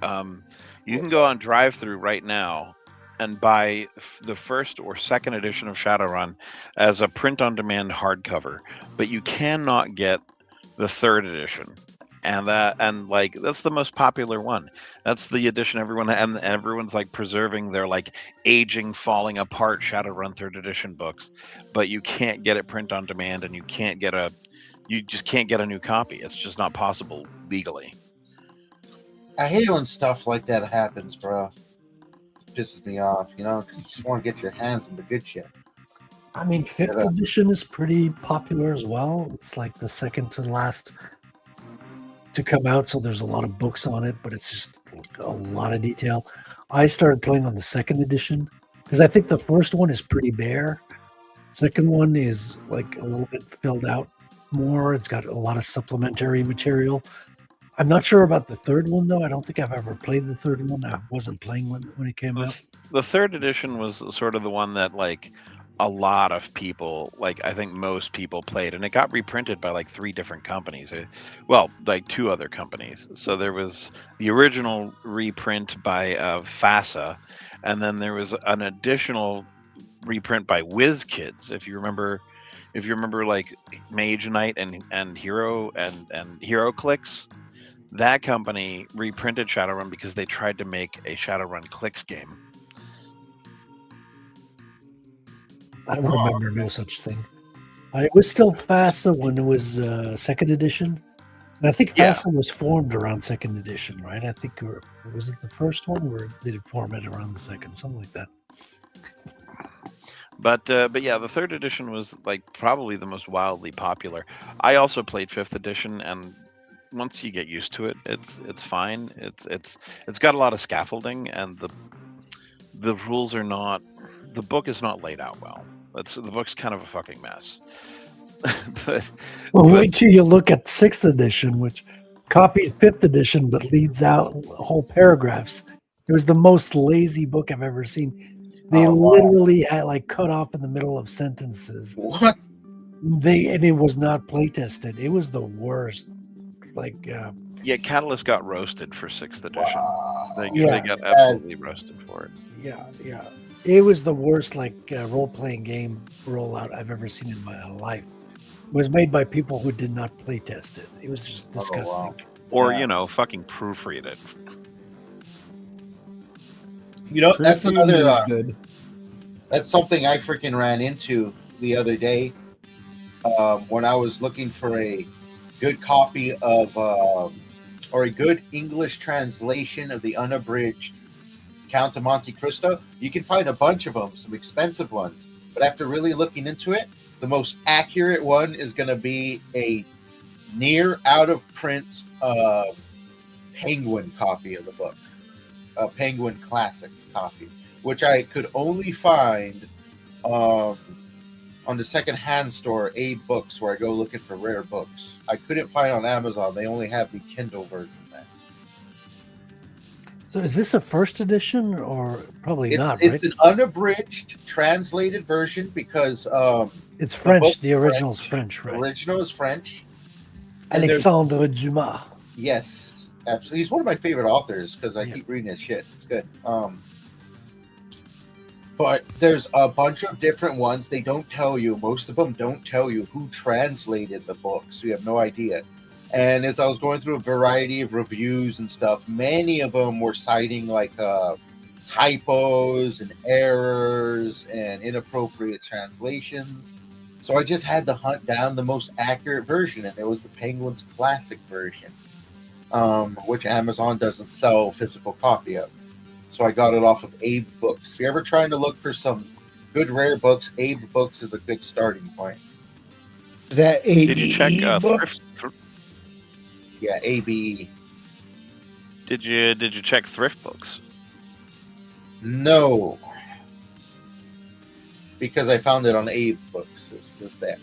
you can go on drive-through right now and buy the first or second edition of Shadowrun as a print-on-demand hardcover, but you cannot get the third edition. And that's the most popular one. That's the edition everyone's like preserving their like aging, falling apart Shadowrun third edition books, but you can't get it print on demand, and you just can't get a new copy. It's just not possible legally. I hate when stuff like that happens, bro. It pisses me off, because you just want to get your hands on the good shit. I mean, 5th edition is pretty popular as well. It's like the second to last to come out, so there's a lot of books on it, but it's just a lot of detail. I started playing on the 2nd edition because I think the first one is pretty bare. Second one is like a little bit filled out more. It's got a lot of supplementary material. I'm not sure about the third one though. I don't think I've ever played the third one. I wasn't playing when it came out. The third edition was sort of the one that like a lot of people, like I think most people played, and it got reprinted by like 3 different companies. Well, like 2 other companies. So there was the original reprint by FASA, and then there was an additional reprint by WizKids. If you remember like Mage Knight and Hero and Hero Clicks, that company reprinted Shadowrun because they tried to make a Shadowrun Clicks game. I remember no such thing. It was still FASA when it was 2nd edition. And I think FASA was formed around 2nd edition, right? I think, was it the first one, or did it form it around the 2nd? Something like that. But yeah, the 3rd edition was like probably the most wildly popular. I also played 5th edition, and once you get used to it, it's fine. It's got a lot of scaffolding, and the rules are not the book is not laid out well. The book's kind of a fucking mess. but wait till you look at 6th edition, which copies 5th edition but leads out whole paragraphs. It was the most lazy book I've ever seen. They literally had like cut off in the middle of sentences. What? And it was not play tested. It was the worst. Like yeah, Catalyst got roasted for 6th edition. They got absolutely roasted for it. Yeah. It was the worst role-playing game rollout I've ever seen in my life. It was made by people who did not play test it. It was just disgusting. Or fucking proofread it. That's another good. That's something I freaking ran into the other day when I was looking for a good copy of or a good English translation of the unabridged Count of Monte Cristo. You can find a bunch of them, some expensive ones, but after really looking into it, the most accurate one is going to be a near out of print Penguin copy of the book, a Penguin Classics copy, which I could only find on the second-hand store, Abe Books, where I go looking for rare books. I couldn't find on Amazon. They only have the Kindle version there. So is this a first edition or probably not, right? It's an unabridged, translated version because it's French. The original's French, right? The original is French. Alexandre Dumas. Yes, absolutely. He's one of my favorite authors because I keep reading his shit. It's good. But there's a bunch of different ones. They don't tell you. Most of them don't tell you who translated the book, so you have no idea. And as I was going through a variety of reviews and stuff, many of them were citing typos and errors and inappropriate translations. So I just had to hunt down the most accurate version, and it was the Penguin's Classic version, which Amazon doesn't sell a physical copy of. So I got it off of Abe Books. If you're ever trying to look for some good rare books, Abe Books is a good starting point. That ABE Did you check books? Yeah, ABE. Did you check Thrift Books? No, because I found it on Abe Books. It was there.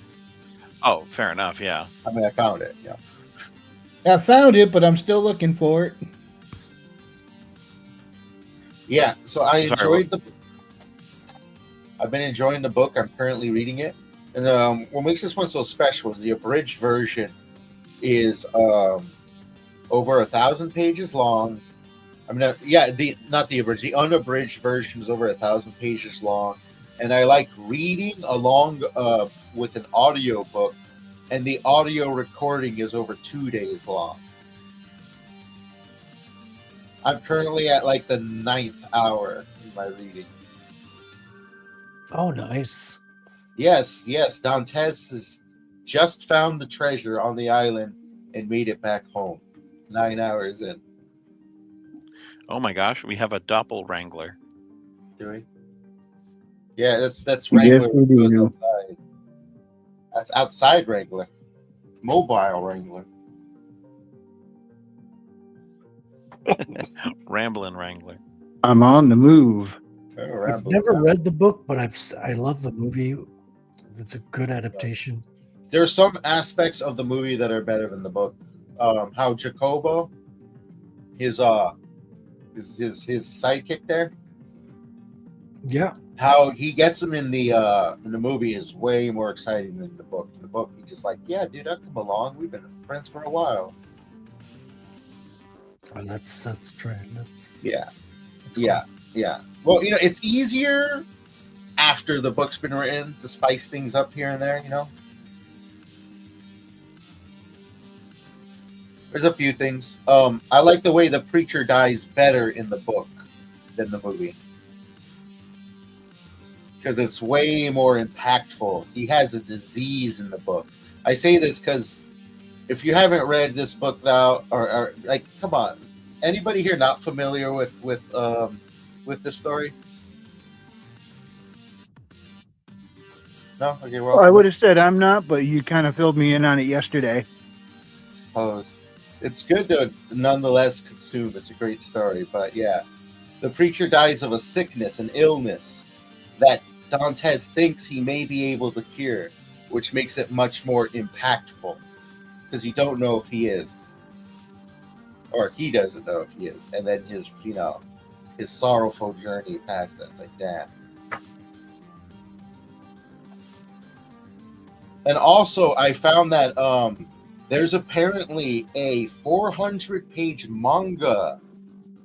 Oh, fair enough. Yeah. I mean, I found it. Yeah. I found it, but I'm still looking for it. Yeah, so I've been enjoying the book. I'm currently reading it. And what makes this one so special is the abridged version is over 1,000 pages long. I mean, the unabridged version is over 1,000 pages long. And I like reading along with an audio book, and the audio recording is over 2 days long. I'm currently at the 9th hour in my reading. Oh, nice. Yes. Dantes has just found the treasure on the island and made it back home. 9 hours in. Oh my gosh, we have a doppelwrangler. Do we? Yeah, that's Wrangler. Yes, we do. Outside. That's outside Wrangler. Mobile Wrangler. Ramblin' Wrangler. I'm on the move. I've never read the book, but I love the movie. It's a good adaptation. There are some aspects of the movie that are better than the book. How Jacobo, his sidekick there. Yeah. How he gets him in the movie is way more exciting than the book. In the book, he's just like, yeah, dude, I'll come along. We've been friends for a while. Oh, that's true. Yeah. Well, it's easier after the book's been written to spice things up here and there. There's a few things. I like the way the preacher dies better in the book than the movie. Because it's way more impactful. He has a disease in the book. I say this because if you haven't read this book now, or come on, anybody here not familiar with this story? No? Okay, well, I would have said I'm not, but you kind of filled me in on it yesterday. Suppose. It's good to nonetheless consume. It's a great story, but yeah. The preacher dies of a sickness, an illness, that Dantes thinks he may be able to cure, which makes it much more impactful because you don't know if he is, or he doesn't know if he is, and then his his sorrowful journey past that. It's like, damn. And also, I found that there's apparently a 400-page manga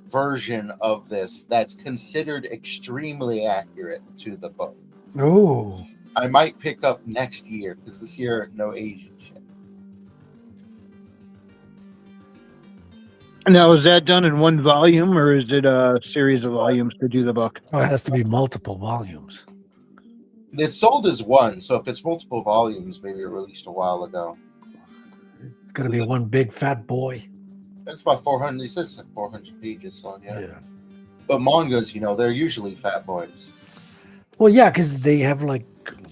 version of this that's considered extremely accurate to the book. Oh. I might pick up next year because this year, no Asian shit. Now, is that done in one volume, or is it a series of volumes to do the book? Oh, it has to be multiple volumes. It's sold as one, so if it's multiple volumes, maybe it released a while ago. It's going to be one big fat boy. It's about 400. It says 400 pages, so yeah. But mangas, they're usually fat boys. Well, yeah, because they have like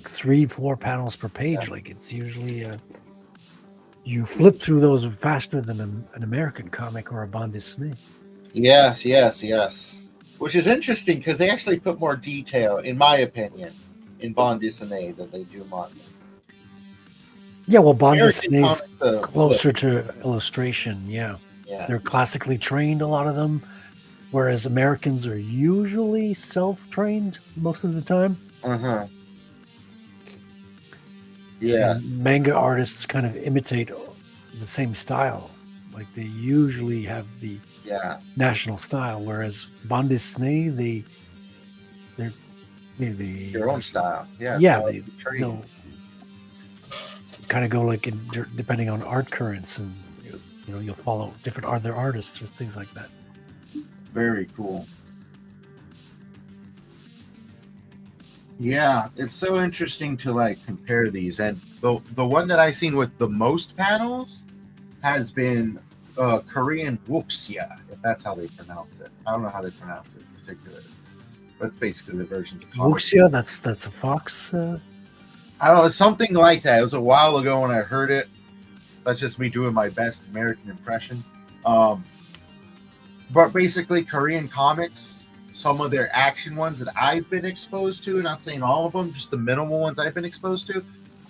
3-4 panels per page. Like it's usually you flip through those faster than an American comic or a bande dessinée. Yes. Which is interesting because they actually put more detail, in my opinion, in bande dessinée than they do manga. Yeah, well, bande dessinée is comics, closer to illustration. Yeah, they're classically trained, a lot of them, whereas Americans are usually self-trained most of the time. Yeah. And manga artists kind of imitate the same style. Like they usually have the national style, whereas bande dessinée, they're their own style. They'll kind of go like depending on art currents, and you'll follow different other artists or things like that. Very cool. Yeah, it's so interesting to compare these, and the one that I've seen with the most panels has been Korean Wuxia, if that's how they pronounce it. I don't know how they pronounce it in particular. That's basically the versions of comics. Wuxia, that's a fox. I don't know, it's something like that. It was a while ago when I heard it. That's just me doing my best American impression. But basically, Korean comics, some of their action ones that I've been exposed to, not saying all of them, just the minimal ones I've been exposed to,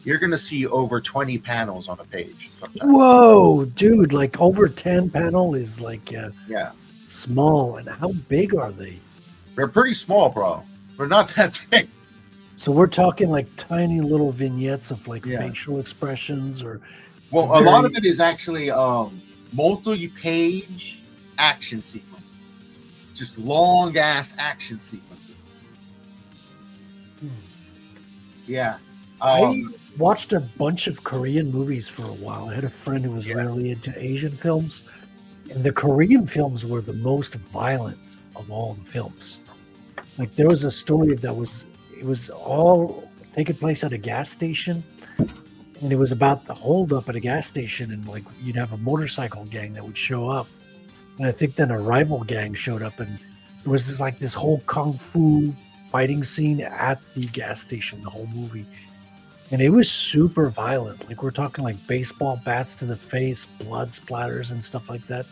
you're going to see over 20 panels on a page sometimes. Whoa, dude, like over 10 panel is like small. And how big are they? They're pretty small, bro. They're not that big. So we're talking like tiny little vignettes of facial expressions or... Well, a lot of it is actually multi-page action sequences. Just long-ass action sequences. Yeah. I watched a bunch of Korean movies for a while. I had a friend who was really into Asian films, and the Korean films were the most violent of all the films. Like there was a story that was all taking place at a gas station, and it was about the holdup at a gas station, and you'd have a motorcycle gang that would show up, and I think then a rival gang showed up, and it was this whole kung fu fighting scene at the gas station, the whole movie. And it was super violent. Like we're talking like baseball bats to the face, blood splatters and stuff like that.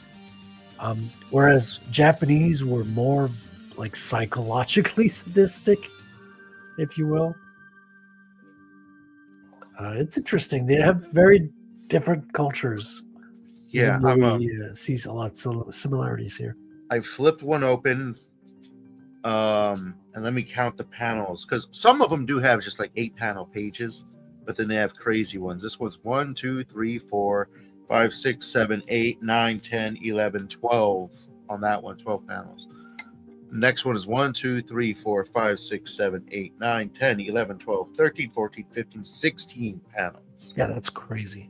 Whereas Japanese were more like psychologically sadistic, if you will. It's interesting. They have very different cultures. Yeah, see a lot of similarities here. I flipped one open, and let me count the panels, because some of them do have just like 8-panel pages, but then they have crazy ones. This one's 1, 2, 3, 4, 5, 6, 7, 8, 9, 10, 11, 12 on that one, 12 panels. Next one is 1, 2, 3, 4, 5, 6, 7, 8, 9, 10, 11, 12, 13, 14, 15, 16 panels. Yeah, that's crazy.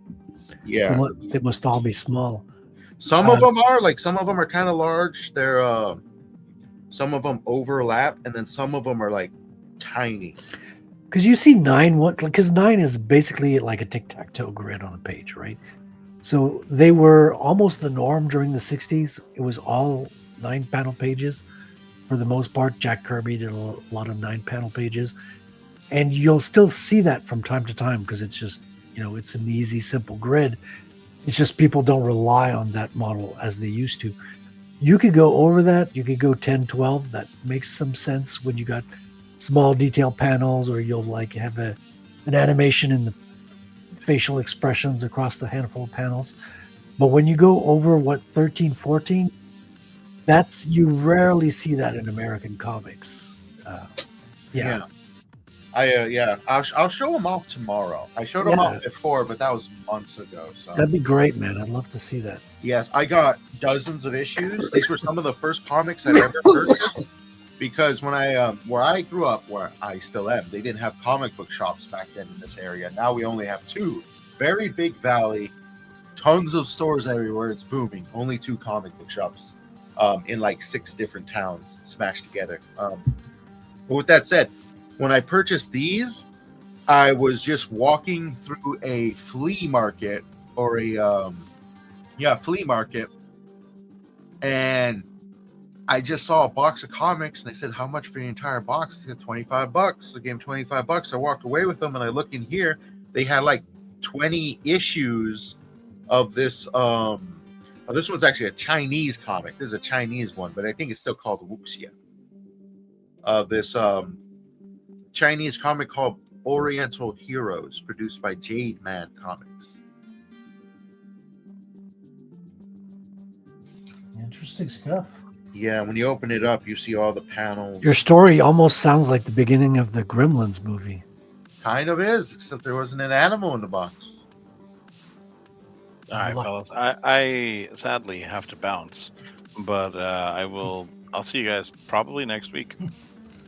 Yeah. They must all be small. Some of them are kind of large. They're some of them overlap, and then some of them are like tiny. Because you see 9, because 9 is basically like a tic-tac-toe grid on a page, right? So they were almost the norm during the 60s. It was all 9-panel pages for the most part. Jack Kirby did a lot of 9-panel pages. And you'll still see that from time to time because it's just, it's an easy, simple grid. It's just people don't rely on that model as they used to. You could go over that. You could go 10, 12. That makes some sense when you got small detail panels, or you'll like have an animation in the facial expressions across the handful of panels. But when you go over what 13, 14, you rarely see that in American comics. Yeah. I'll show them off tomorrow. I showed them off before, but that was months ago. So That'd be great, man. I'd love to see that. yes, I got dozens of issues. These were some of the first comics I'd ever purchased. Because when I where I grew up, where I still am, they didn't have comic book shops back then in this area. Now we only have 2. Very big valley, tons of stores everywhere. It's booming. Only 2 comic book shops in like 6 different towns smashed together. But with that said, when I purchased these, I was just walking through a flea market or a flea market, and I just saw a box of comics, and they said, "How much for the entire box?" I said, $25. I gave them $25. I walked away with them, and I look in here. They had like 20 issues of this. This one's actually a Chinese comic. This is a Chinese one, but I think it's still called Wuxia. Of this Chinese comic called Oriental Heroes, produced by Jade Man Comics. Interesting stuff. Yeah, when you open it up, you see all the panels. Your story almost sounds like the beginning of the Gremlins movie. Kind of is, except there wasn't an animal in the box. All right, fellas. I sadly have to bounce, but I'll see you guys probably next week.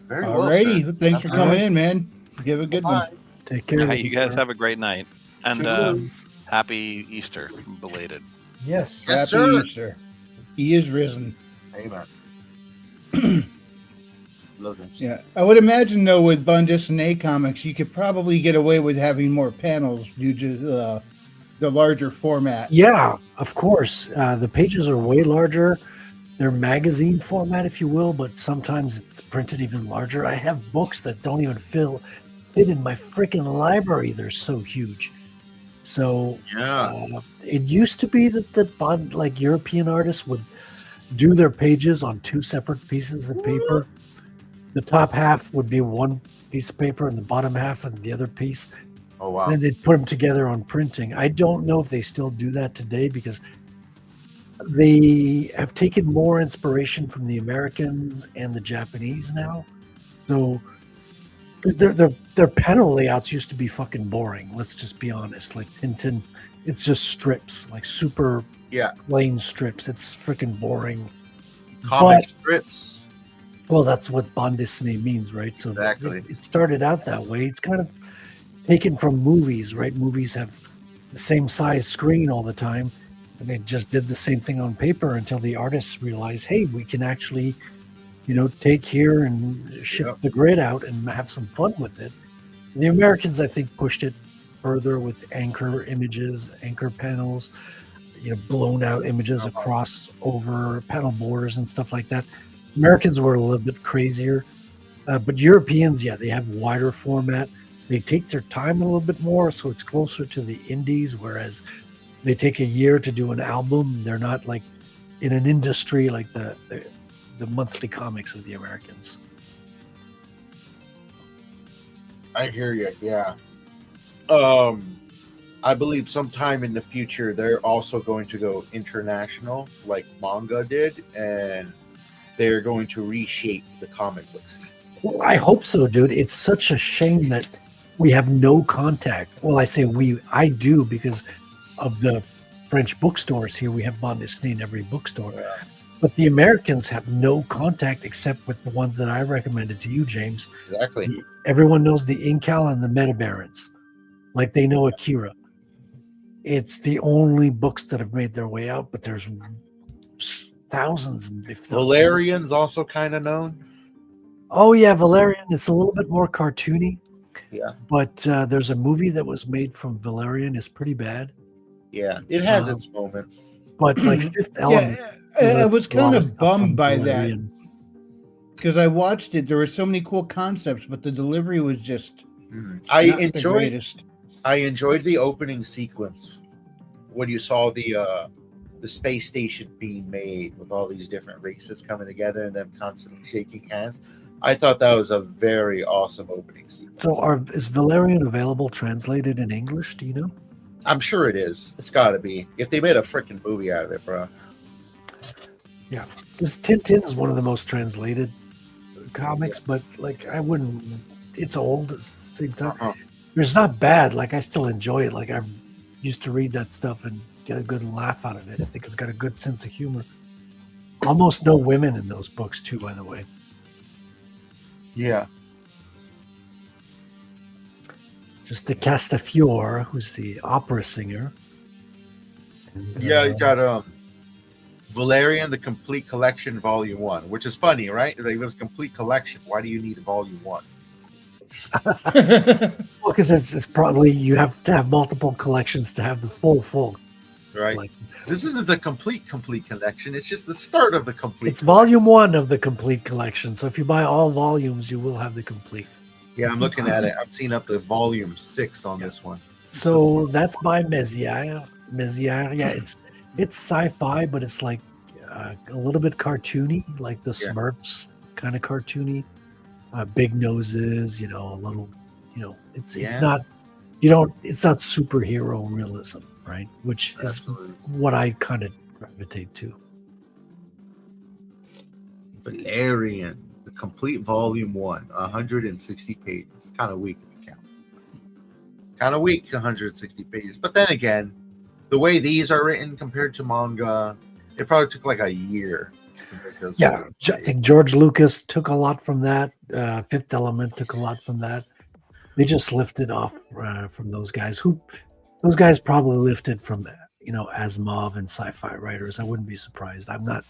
Very well. Alrighty, thanks for coming in, man. Give a good one. Take care. You guys have a great night, and happy Easter, belated. Yes, happy Easter. He is risen. Amen. Love him. Yeah, I would imagine though with Bundus and A comics, you could probably get away with having more panels due to the larger format. Yeah, of course. The pages are way larger. They're magazine format, if you will, but sometimes it's printed even larger. I have books that don't even fit in my freaking library. They're so huge. So it used to be that like European artists would do their pages on 2 separate pieces of paper. The top half would be one piece of paper and the bottom half and the other piece. Oh, wow. And then they'd put them together on printing. I don't know if they still do that today because they have taken more inspiration from the Americans and the Japanese now. So, because their panel layouts used to be fucking boring. Let's just be honest. Like Tintin, it's just strips, like super plain strips. It's freaking boring. Comic strips. Well, that's what bande dessinée means, right? So exactly. It started out that way. It's kind of taken from movies, right? Movies have the same size screen all the time. And they just did the same thing on paper until the artists realized, hey, we can actually, take here and shift the grid out and have some fun with it. And the Americans, I think, pushed it further with anchor images, anchor panels, blown out images across over panel borders and stuff like that. Americans were a little bit crazier, but Europeans, they have wider format. They take their time a little bit more, so it's closer to the indies, whereas they take a year to do an album. They're not like in an industry like the monthly comics of the Americans. I hear you. Yeah. I believe sometime in the future they're also going to go international, like manga did, and they're going to reshape the comic books. Well, I hope so, dude. It's such a shame that we have no contact. Well, I say I do because of the French bookstores here. We have bande dessinée in every bookstore. Yeah. But the Americans have no contact except with the ones that I recommended to you, James. Exactly. Everyone knows the Incal and the Metabarons. Like they know Akira. It's the only books that have made their way out, but there's thousands. Valerian's also kind of known. Oh, yeah, Valerian. It's a little bit more cartoony. Yeah. But there's a movie that was made from Valerian. It's pretty bad. Yeah, it has its moments. But like Fifth Element. I was kind of bummed by that because I watched it. There were so many cool concepts, but the delivery was just I enjoyed the opening sequence when you saw the space station being made with all these different races coming together and them constantly shaking hands. I thought that was a very awesome opening sequence. So is Valerian available translated in English? Do you know? I'm sure it is. It's got to be. If they made a freaking movie out of it, bro. Yeah, because Tintin is one of the most translated comics, but like I wouldn't. It's old at the same time. It's not bad. Like I still enjoy it. Like I used to read that stuff and get a good laugh out of it. I think it's got a good sense of humor. Almost no women in those books, too, by the way. Yeah. Just the Castafiore, who's the opera singer. And, Yeah, you got Valerian, the Complete Collection, Volume 1, which is funny, right? Like, it was a complete collection. Why do you need Volume 1? Well, because it's probably you have to have multiple collections to have the full. Right. Collection. This isn't the complete collection. It's just the start of the complete. It's volume 1 of the complete collection. So if you buy all volumes, you will have the complete. Yeah, I'm looking at it. I'm seeing up to volume 6 on this one. So that's by Mézières. Yeah, it's sci-fi, but it's like a little bit cartoony, like the Smurfs kind of cartoony. Big noses, a little, it's not, it's not superhero realism, right? Which is what I kind of gravitate to. Valerian, the complete volume 1, 160 pages. Kind of weak if you count. Kind of weak, 160 pages. But then again, the way these are written compared to manga, it probably took like a year. Yeah, I think George Lucas took a lot from that. Fifth Element took a lot from that. They just lifted off from those guys. Those guys probably lifted from, Asimov and sci-fi writers. I wouldn't be surprised. I'm not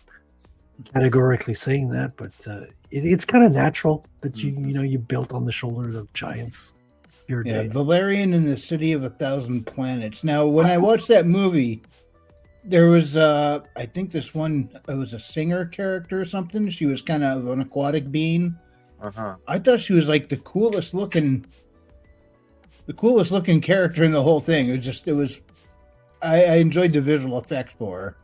categorically saying that, but it's kind of natural that you built on the shoulders of giants. Valerian and the City of 1,000 Planets. Now, when I watched that movie, there was, I think this one, it was a singer character or something. She was kind of an aquatic being. I thought she was like the coolest looking character in the whole thing. I enjoyed the visual effects for her.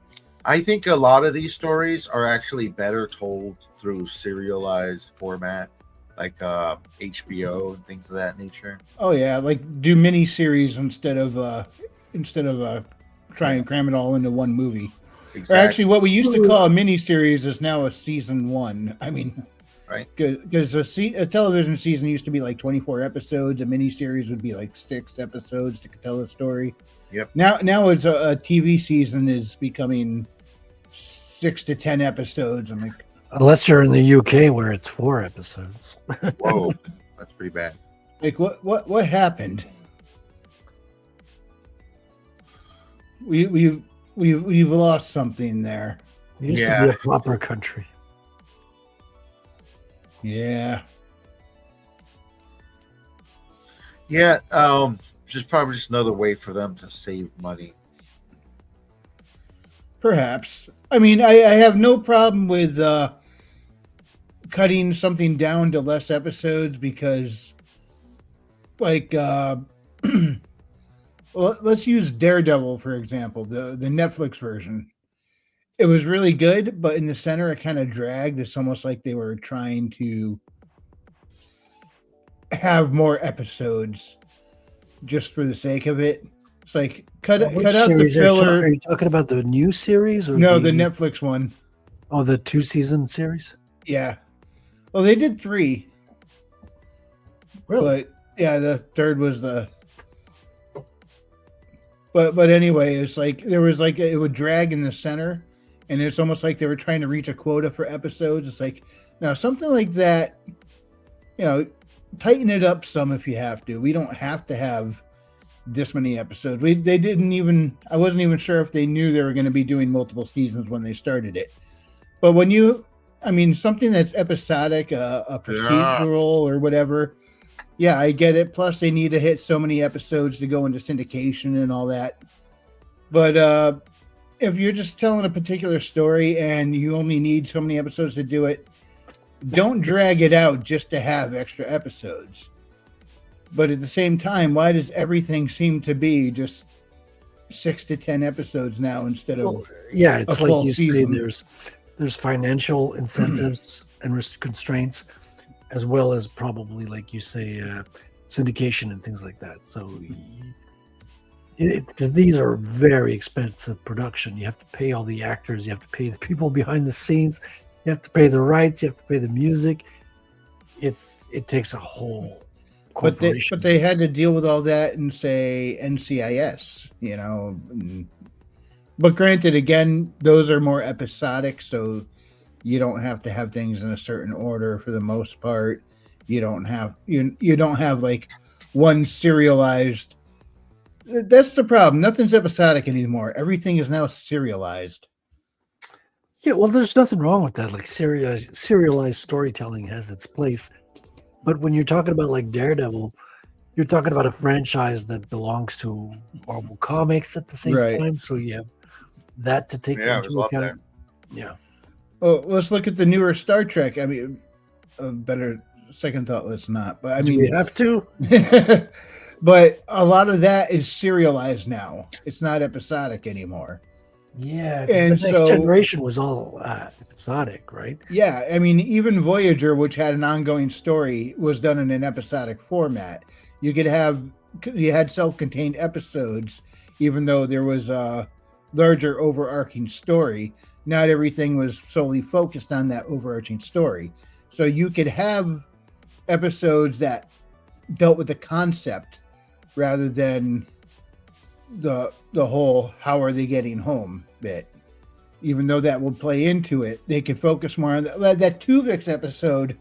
I think a lot of these stories are actually better told through serialized format, like HBO and things of that nature. Oh yeah, like do mini series instead of try and cram it all into one movie. Exactly. Or actually, what we used to call a mini series is now a season 1. I mean, right? Because a television season used to be like 24 episodes. A mini series would be like 6 episodes to tell a story. Yep. Now it's a TV season is becoming 6 to 10 episodes. I'm like, unless you're in the UK where it's 4 episodes. Whoa, that's pretty bad. Like what happened? We've lost something there. It used to be a proper country. Yeah. Yeah, just probably just another way for them to save money. Perhaps. I mean, I have no problem with cutting something down to less episodes because, like, well, let's use Daredevil, for example, the Netflix version. It was really good, but in the center, it kind of dragged. It's almost like they were trying to have more episodes just for the sake of it. It's like cut out the filler. Are you talking about the new series or no, the Netflix one? Oh, the 2-season series. Yeah. Well, they did 3. Really? But yeah, the third was the. But anyway, it's like there was like it would drag in the center, and it's almost like they were trying to reach a quota for episodes. It's like now something like that, tighten it up some if you have to. We don't have to have this many episodes. They didn't even. I wasn't even sure if they knew they were going to be doing multiple seasons when they started it. But when something that's episodic, a procedural or whatever. Yeah, I get it. Plus, they need to hit so many episodes to go into syndication and all that. But if you're just telling a particular story and you only need so many episodes to do it, don't drag it out just to have extra episodes. But at the same time, why does everything seem to be just 6 to 10 episodes now instead of it's like you season? say, there's financial incentives and constraints. as well as probably, like you say, syndication and things like that. So these are very expensive production. You have to pay all the actors, you have to pay the people behind the scenes, you have to pay the rights, you have to pay the music. It takes a whole corporation. But they had to deal with all that in, say, NCIS, you know. But granted, again, those are more episodic, so you don't have to have things in a certain order for the most part. You don't have you don't have like one serialized. That's the problem. Nothing's episodic anymore. Everything is now serialized. Yeah, well, there's nothing wrong with that. Like serialized storytelling has its place. But when you're talking about like Daredevil, you're talking about a franchise that belongs to Marvel Comics at the same time. So you have that to take into account. Yeah. Well, let's look at the newer Star Trek. I mean, a better second thought, let's not. But I mean, we have to. But a lot of that is serialized now. It's not episodic anymore. Yeah, and the Next Generation was all episodic, right? Yeah, I mean, even Voyager, which had an ongoing story, was done in an episodic format. You had self-contained episodes, even though there was a larger overarching story. Not everything was solely focused on that overarching story. So you could have episodes that dealt with the concept rather than the whole how are they getting home bit. Even though that would play into it, they could focus more on that Tuvix episode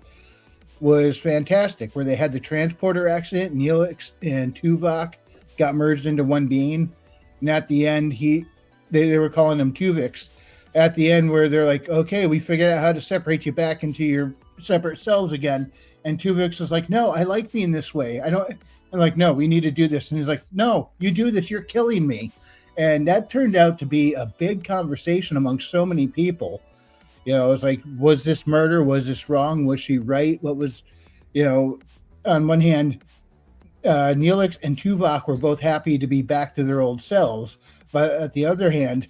was fantastic, where they had the transporter accident. Neelix and Tuvok got merged into one being, and at the end, they were calling him Tuvix. At the end, where they're like, "Okay, we figured out how to separate you back into your separate selves again," and Tuvix is like, "No, I like being this way. I don't." I'm like, "No, we need to do this," and he's like, "No, you do this. You're killing me." And that turned out to be a big conversation among so many people. You know, it's like, was this murder? Was this wrong? Was she right? What was, you know, on one hand, Neelix and Tuvok were both happy to be back to their old selves. But at the other hand,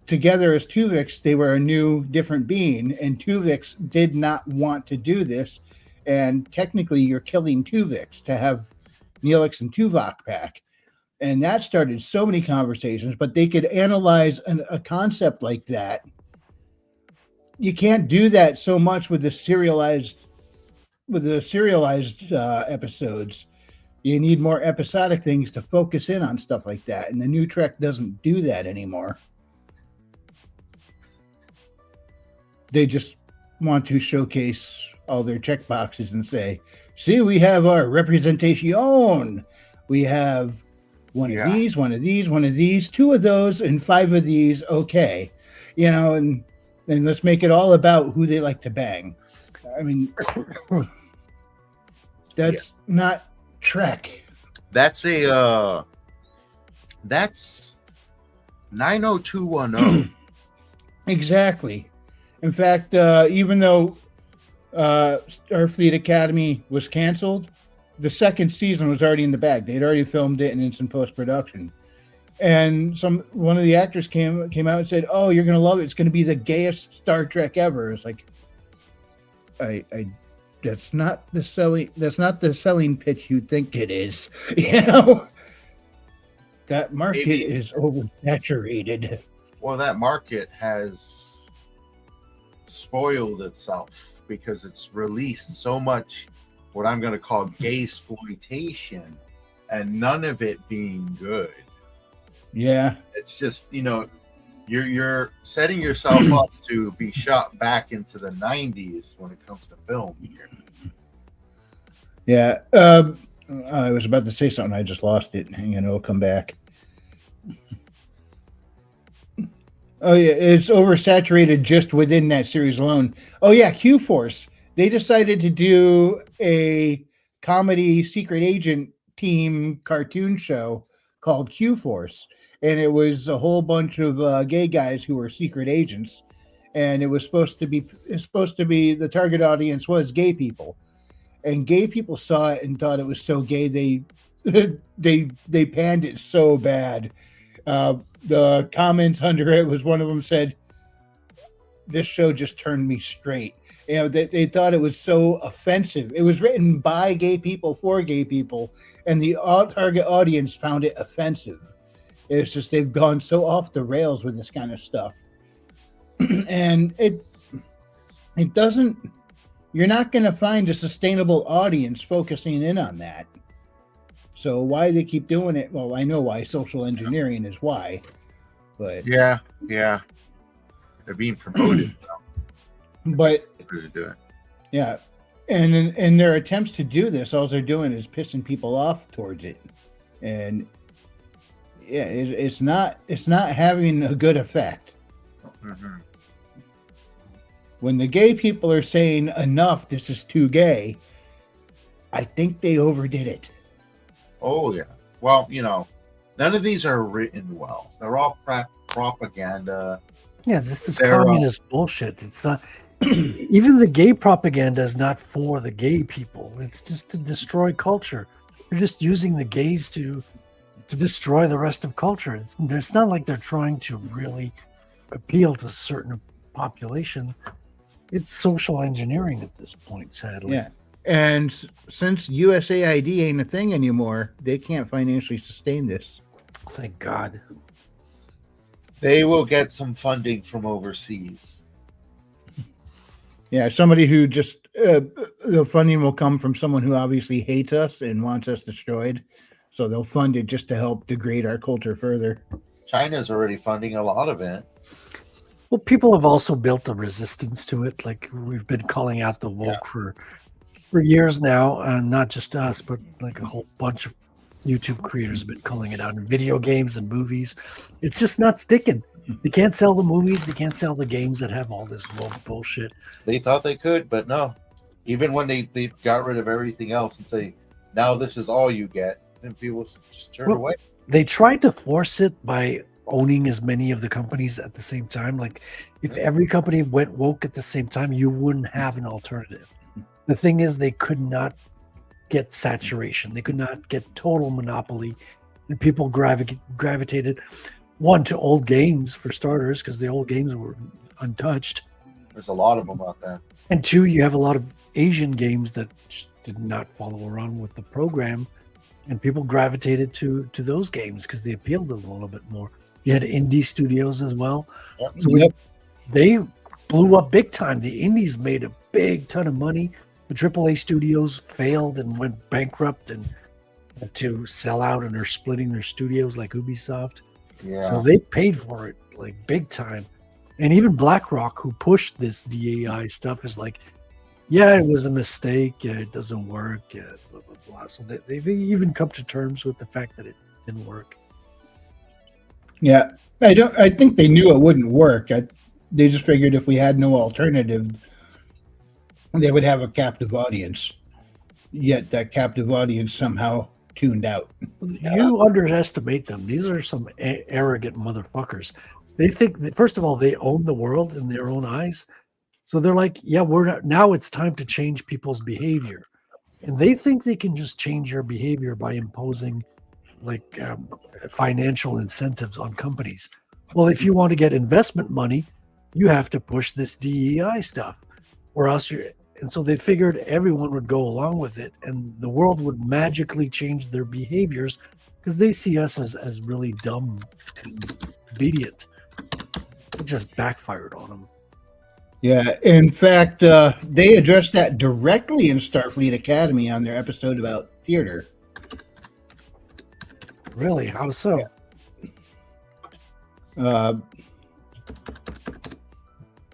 together as Tuvix, they were a new, different being. And Tuvix did not want to do this. And technically, you're killing Tuvix to have Neelix and Tuvok back. And that started so many conversations, but they could analyze a concept like that. You can't do that so much with the serialized episodes. You need more episodic things to focus in on stuff like that. And the new Trek doesn't do that anymore. They just want to showcase all their check boxes and say, see, we have our representation. We have one of these, one of these, one of these, 2 of those, and 5 of these. Okay. You know, and let's make it all about who they like to bang. I mean, that's not Trek. That's that's 90210. Exactly. In fact, even though Starfleet Academy was canceled, the second season was already in the bag. They'd already filmed it and it's in post-production. And one of the actors came out and said, "Oh, you're gonna love it. It's gonna be the gayest Star Trek ever." It's like, that's not the selling pitch you think it is. You know, that market is oversaturated. Well, that market has spoiled itself because it's released so much what I'm going to call gay exploitation, and none of it being good. Yeah, it's just, you know, you're setting yourself up to be shot back into the 90s when it comes to film here. Yeah, I was about to say something, I just lost it. Hang on, it'll come back. Oh yeah, it's oversaturated just within that series alone. Oh yeah, Q-Force. They decided to do a comedy secret agent team cartoon show called Q-Force. And it was a whole bunch of gay guys who were secret agents. And it was supposed to be the target audience was gay people. And gay people saw it and thought it was so gay, they panned it so bad. The comments under it was, one of them said, "This show just turned me straight." They thought it was so offensive. It was written by gay people for gay people, and the target audience found it offensive. It's just they've gone so off the rails with this kind of stuff. And it doesn't, you're not going to find a sustainable audience focusing in on that. So why they keep doing it? Well, I know why. Social engineering is why. But yeah, they're being promoted. But to do it. Yeah, and in their attempts to do this, all they're doing is pissing people off towards it, and yeah, it's not having a good effect. Mm-hmm. When the gay people are saying enough, this is too gay, I think they overdid it. Oh yeah. Well, none of these are written well. They're all propaganda. Yeah, this is communist bullshit. It's not. Even the gay propaganda is not for the gay people. It's just to destroy culture. They're just using the gays to destroy the rest of culture. It's not like they're trying to really appeal to a certain population. It's social engineering at this point, sadly. Yeah. And since USAID ain't a thing anymore, they can't financially sustain this. Thank God. They will get some funding from overseas. Yeah, somebody who just the funding will come from someone who obviously hates us and wants us destroyed. So they'll fund it just to help degrade our culture further. China's already funding a lot of it. Well, people have also built a resistance to it. Like we've been calling out the woke for years now, and not just us, but like a whole bunch of YouTube creators have been calling it out in video games and movies. It's just not sticking. They can't sell the movies. They can't sell the games that have all this woke bullshit. They thought they could, but no. Even when they got rid of everything else and say, now this is all you get, and people just turn away. They tried to force it by owning as many of the companies at the same time. Like if every company went woke at the same time, you wouldn't have an alternative. The thing is, they could not get saturation. They could not get total monopoly, and people gravitated one to old games for starters, because the old games were untouched. There's a lot of them out there. And two, you have a lot of Asian games that did not follow around with the program, and people gravitated to those games because they appealed a little bit more. You had indie studios as well. Yep. So they blew up big time. The indies made a big ton of money. The AAA studios failed and went bankrupt and had to sell out, and are splitting their studios like Ubisoft. Yeah. So they paid for it like big time. And even BlackRock, who pushed this DAI stuff, is like, yeah, it was a mistake. Yeah, it doesn't work. Yeah, blah, blah, blah. So they've even come to terms with the fact that it didn't work. Yeah, I think they knew it wouldn't work. They just figured if we had no alternative, they would have a captive audience. Yet that captive audience somehow tuned out. You underestimate them. These are some arrogant motherfuckers. They think that, first of all, they own the world in their own eyes. So they're like, yeah, now it's time to change people's behavior. And they think they can just change your behavior by imposing like financial incentives on companies. Well, if you want to get investment money, you have to push this DEI stuff, or else and so they figured everyone would go along with it, and the world would magically change their behaviors because they see us as really dumb and obedient. It just backfired on them. Yeah, in fact, they addressed that directly in Starfleet Academy on their episode about theater. Really? How so? Yeah.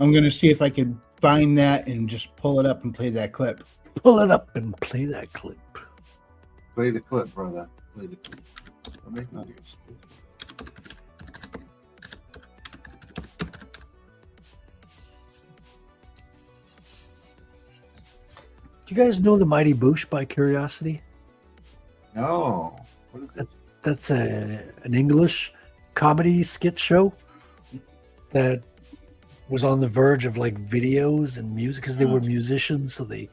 I'm going to see if I can find that and just pull it up and play that clip. Pull it up and play that clip. Play the clip, brother. Play the clip. I'll make no use. Do you guys know The Mighty Boosh by curiosity? No. What is it? That's an English comedy skit show that was on the verge of like videos and music because they were musicians, so they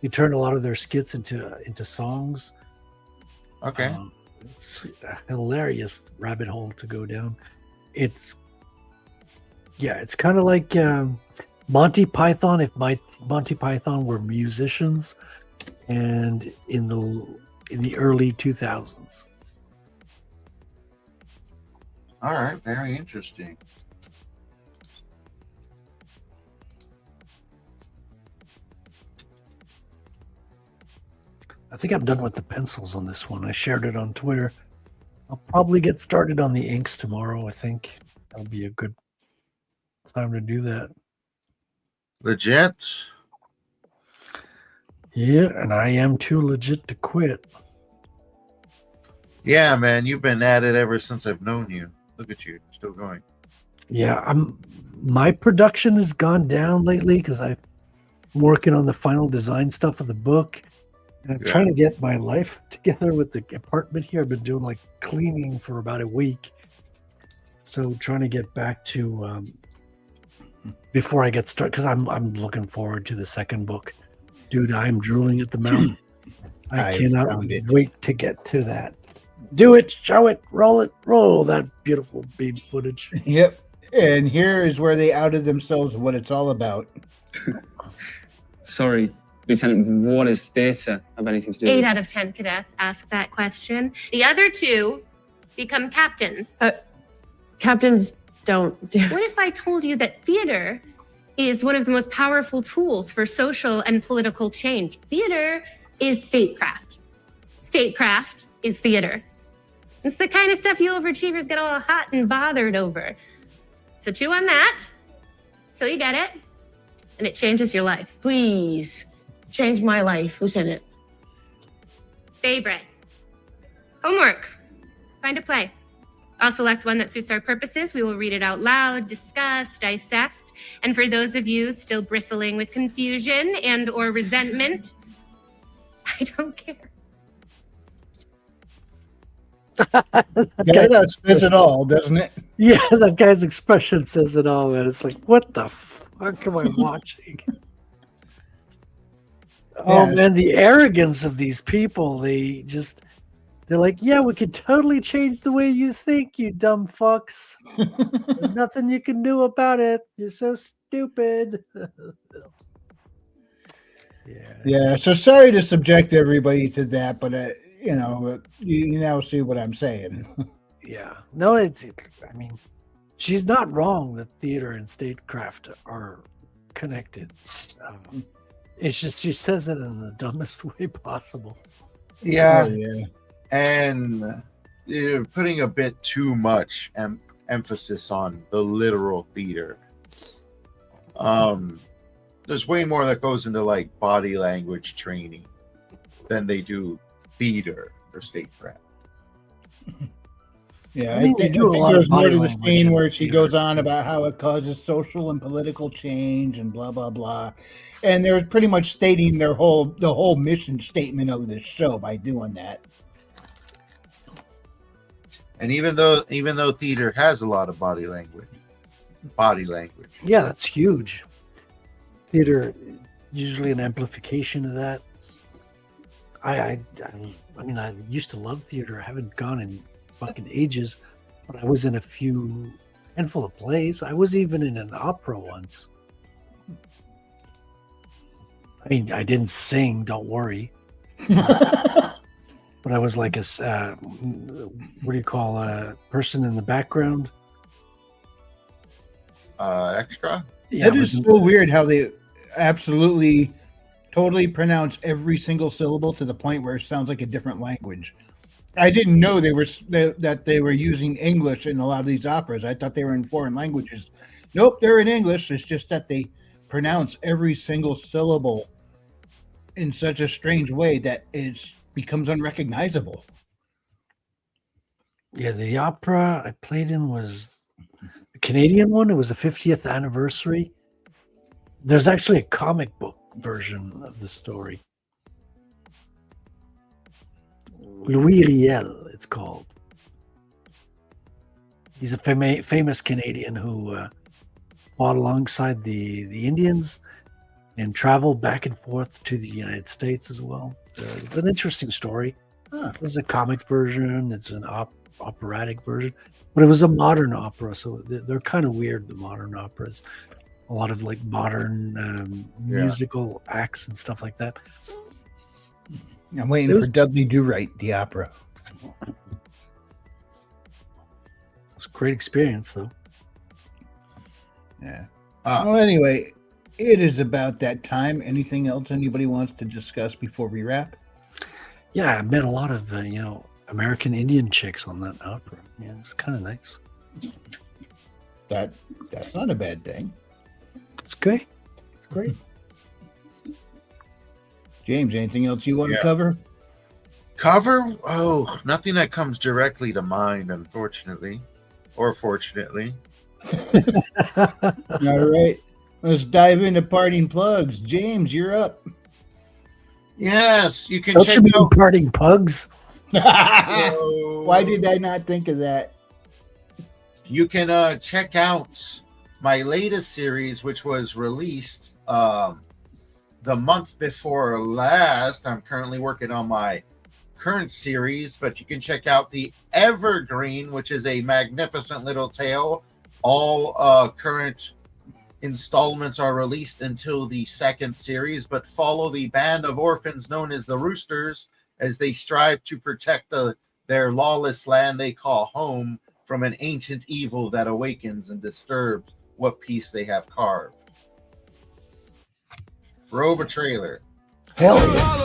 turned a lot of their skits into songs. Okay. It's a hilarious rabbit hole to go down. It's kind of like Monty Python, if Monty Python were musicians, and in the early 2000s. All right, very interesting. I think I'm done with the pencils on this one. I shared it on Twitter. I'll probably get started on the inks tomorrow. I think that'll be a good time to do that. Legit. Yeah, and I am too legit to quit. Yeah, man, you've been at it ever since I've known you. Look at you, still going. Yeah, my production has gone down lately because I'm working on the final design stuff of the book. And I'm trying to get my life together with the apartment here. I've been doing like cleaning for about a week. So trying to get back to before I get started, because I'm looking forward to the second book. Dude, I'm drooling at the mouth. I cannot wait to get to that. Do it, show it, roll that beautiful beam footage. Yep. And here is where they outed themselves what it's all about. Sorry, Lieutenant, what is theatre have anything to do 8 with? out of 10 cadets ask that question. The other 2 become captains. Captains don't do. What if I told you that theater is one of the most powerful tools for social and political change? Theater is statecraft. Statecraft is theater. It's the kind of stuff you overachievers get all hot and bothered over. So chew on that till you get it, and it changes your life. Please change my life, Lieutenant. Favorite. Homework. Find a play. I'll select one that suits our purposes. We will read it out loud, discuss, dissect. And for those of you still bristling with confusion and or resentment, I don't care. That says it all, doesn't it? Yeah, that guy's expression says it all, man. It's like, what the fuck am I watching? Oh man, the arrogance of these people. They're like, yeah, we could totally change the way you think, you dumb fucks. There's nothing you can do about it. You're so stupid. Yeah, so sorry to subject everybody to that, but you now see what I'm saying. Yeah. No, I mean, she's not wrong that theater and statecraft are connected. It's just she says it in the dumbest way possible. Yeah. And you're putting a bit too much emphasis on the literal theater. There's way more that goes into like body language training than they do theater or statecraft. Yeah, I mean, I think there's more to the scene where she goes on about how it causes social and political change and blah blah blah, and they're pretty much stating the whole mission statement of the show by doing that. And even though theater has a lot of body language. Yeah, that's huge. Theater, usually an amplification of that. I mean, I used to love theater. I haven't gone in fucking ages, but I was in a handful of plays. I was even in an opera once. I mean, I didn't sing, don't worry. But I was like what do you call a person in the background? Extra? Yeah, that is so weird how they absolutely totally pronounce every single syllable to the point where it sounds like a different language. I didn't know that they were using English in a lot of these operas. I thought they were in foreign languages. Nope, they're in English. It's just that they pronounce every single syllable in such a strange way that it becomes unrecognizable. Yeah, the opera I played in was a Canadian one. It was the 50th anniversary. There's actually a comic book version of the story. Louis Riel, it's called. He's a famous Canadian who fought alongside the Indians and traveled back and forth to the United States as well. So it's an interesting story. There's a comic version. It's an operatic version, but it was a modern opera, so they're kind of weird, the modern operas. a lot of like modern musical acts and stuff like that. I'm waiting for Dudley Do Right, the opera. It's a great experience, though. Yeah. Well, anyway, it is about that time. Anything else anybody wants to discuss before we wrap? Yeah, I met a lot of American Indian chicks on that opera. Yeah, it's kind of nice. That's not a bad thing. It's great. It's great. James, anything else you want to cover? Cover? Oh, nothing that comes directly to mind, unfortunately. Or fortunately. All right. Let's dive into parting plugs. James, you're up. Yes, you can Don't check you mean out parting pugs? Why did I not think of that? You can check out my latest series, which was released the month before last. I'm currently working on my current series, but you can check out the Evergreen, which is a magnificent little tale. All current installments are released until the second series, but follow the band of orphans known as the Roosters as they strive to protect their lawless land they call home from an ancient evil that awakens and disturbs what peace they have carved. Roll a trailer. Hell yeah.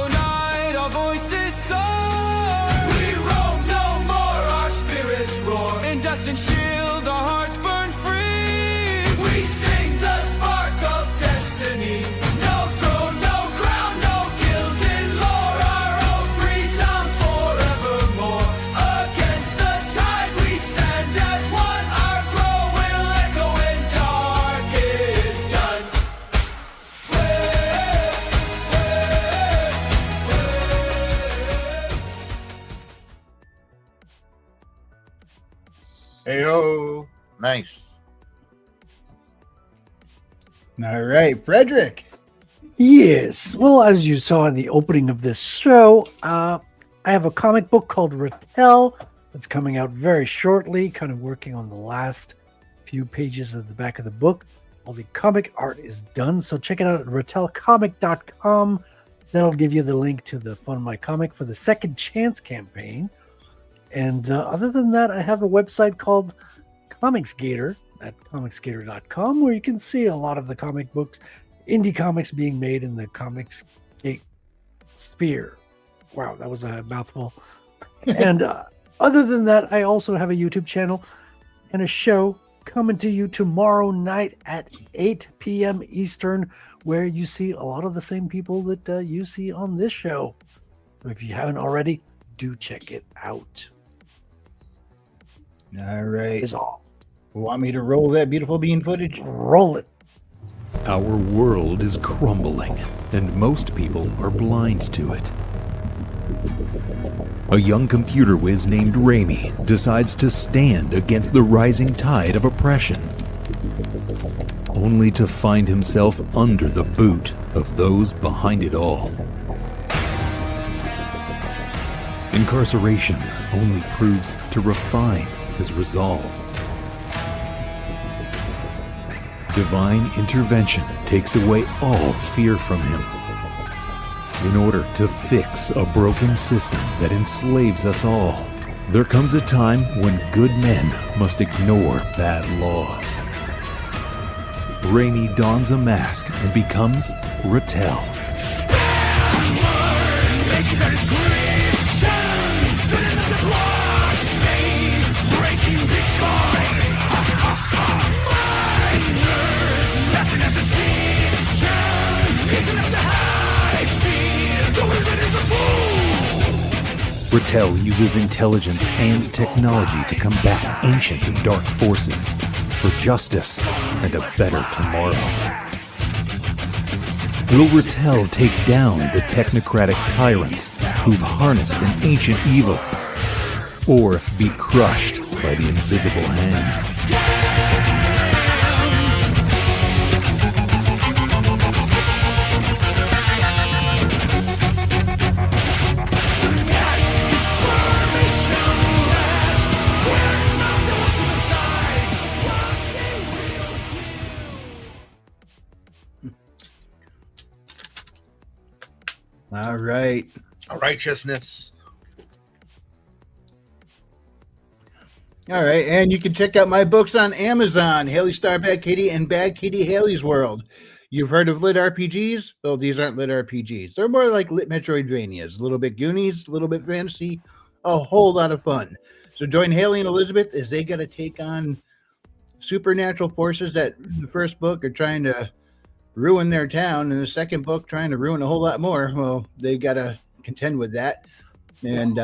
Dust and shield, our hearts burn free. We sing the spark of destiny. No throne, no crown, no gilded lore. Our own free sounds forevermore. Against the tide we stand as one. Our crow will echo when dark is done. Hey-o. Nice. All right, Frederick. Yes. Well, as you saw in the opening of this show, I have a comic book called Rattel that's coming out very shortly, kind of working on the last few pages of the back of the book. All the comic art is done, so check it out at rattelcomic.com. That'll give you the link to the Fund My Comic for the Second Chance campaign. And other than that, I have a website called ComicsGator at comicsgator.com where you can see a lot of the comic books, indie comics being made in the Comicsgate sphere. Wow, that was a mouthful. And other than that, I also have a YouTube channel and a show coming to you tomorrow night at 8 p.m. Eastern, where you see a lot of the same people that you see on this show. So if you haven't already, do check it out. All right. Is all. Want me to roll that beautiful bean footage? Roll it. Our world is crumbling, and most people are blind to it. A young computer whiz named Raimi decides to stand against the rising tide of oppression, only to find himself under the boot of those behind it all. Incarceration only proves to refine his resolve. Divine intervention takes away all fear from him in order to fix a broken system that enslaves us all. There comes a time when good men must ignore bad laws. Raimi dons a mask and becomes Rattel. Rattel uses intelligence and technology to combat ancient and dark forces for justice and a better tomorrow. Will Rattel take down the technocratic tyrants who've harnessed an ancient evil, or be crushed by the invisible hand? All right. Righteousness. All right, and you can check out my books on Amazon, Haley Star Bad Kitty and Bad Kitty Haley's World. You've heard of lit RPGs? Well, these aren't lit RPGs. They're more like lit Metroidvanias. A little bit Goonies, a little bit fantasy, a whole lot of fun. So join Haley and Elizabeth as they got to take on supernatural forces that in the first book are trying to ruin their town, and the second book trying to ruin a whole lot more. Well, they got to contend with that. And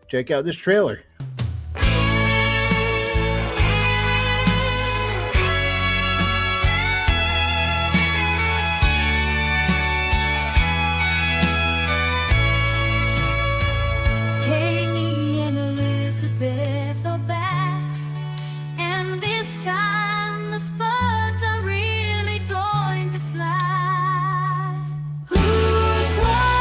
check out this trailer. Haley and Elizabeth are back, and this time the Spuds are really going to fly. Who's wild?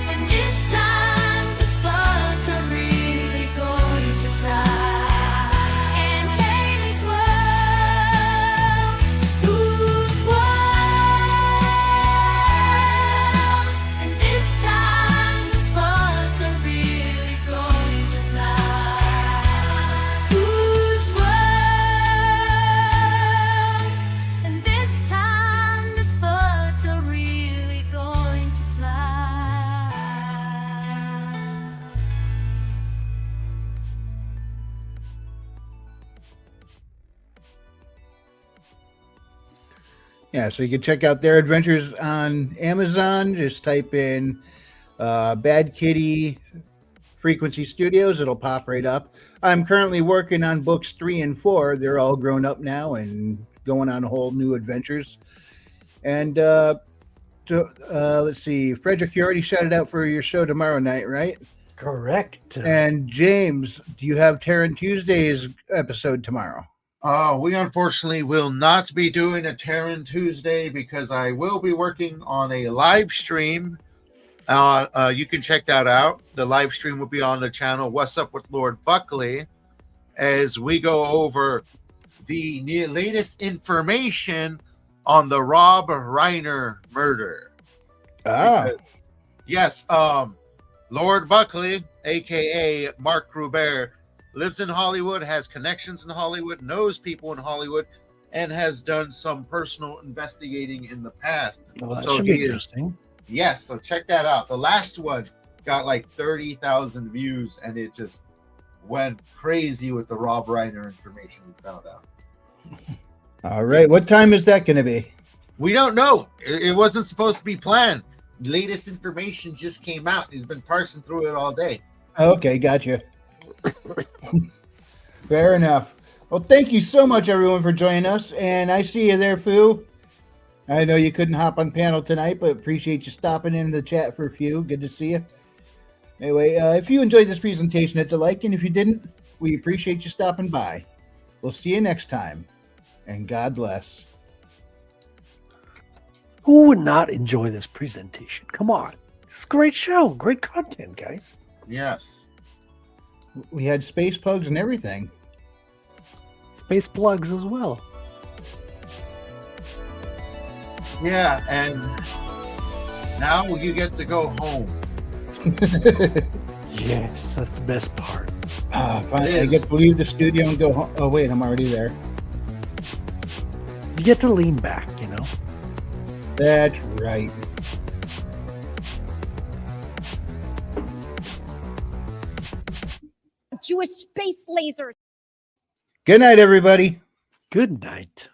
And this time the Spuds are really going to fly. And Haley's world. Who's wild? And this time the Spuds are really going to fly. Who's world? And this time the Spuds are really going to fly. Yeah, so you can check out their adventures on Amazon. Just type in Bad Kitty Frequency Studios. It'll pop right up. I'm currently working on books 3 and 4. They're all grown up now and going on whole new adventures. And let's see, Frederick, you already shouted out for your show tomorrow night, right? Correct. And James, do you have Terran Tuesday's episode tomorrow? We unfortunately will not be doing a Terran Tuesday because I will be working on a live stream. You can check that out. The live stream will be on the channel What's Up with Lord Buckley as we go over the latest information on the Rob Reiner murder. Because, yes, Lord Buckley, aka Mark Gruber, lives in Hollywood, has connections in Hollywood, knows people in Hollywood, and has done some personal investigating in the past. Well, that So should he be is- interesting. Yes, so check that out. The last one got like 30,000 views, and it just went crazy with the Rob Reiner information we found out. All right. What time is that going to be? We don't know. It wasn't supposed to be planned. Latest information just came out. He's been parsing through it all day. Okay, gotcha. Fair enough. Well, thank you so much, everyone, for joining us. And I see you there, Fu. I know you couldn't hop on panel tonight, but appreciate you stopping in the chat for a few. Good to see you. Anyway, if you enjoyed this presentation, hit the like, and if you didn't, we appreciate you stopping by. We'll see you next time, and God bless. Who would not enjoy this presentation? Come on. It's a great show. Great content, guys. Yes. We had space pugs and everything. Space plugs as well. Yeah, and now you get to go home. Yes, that's the best part. Finally, I get to leave the studio and go home. Oh, wait, I'm already there. You get to lean back, you know? That's right. Jewish space lasers. Good night, everybody. Good night.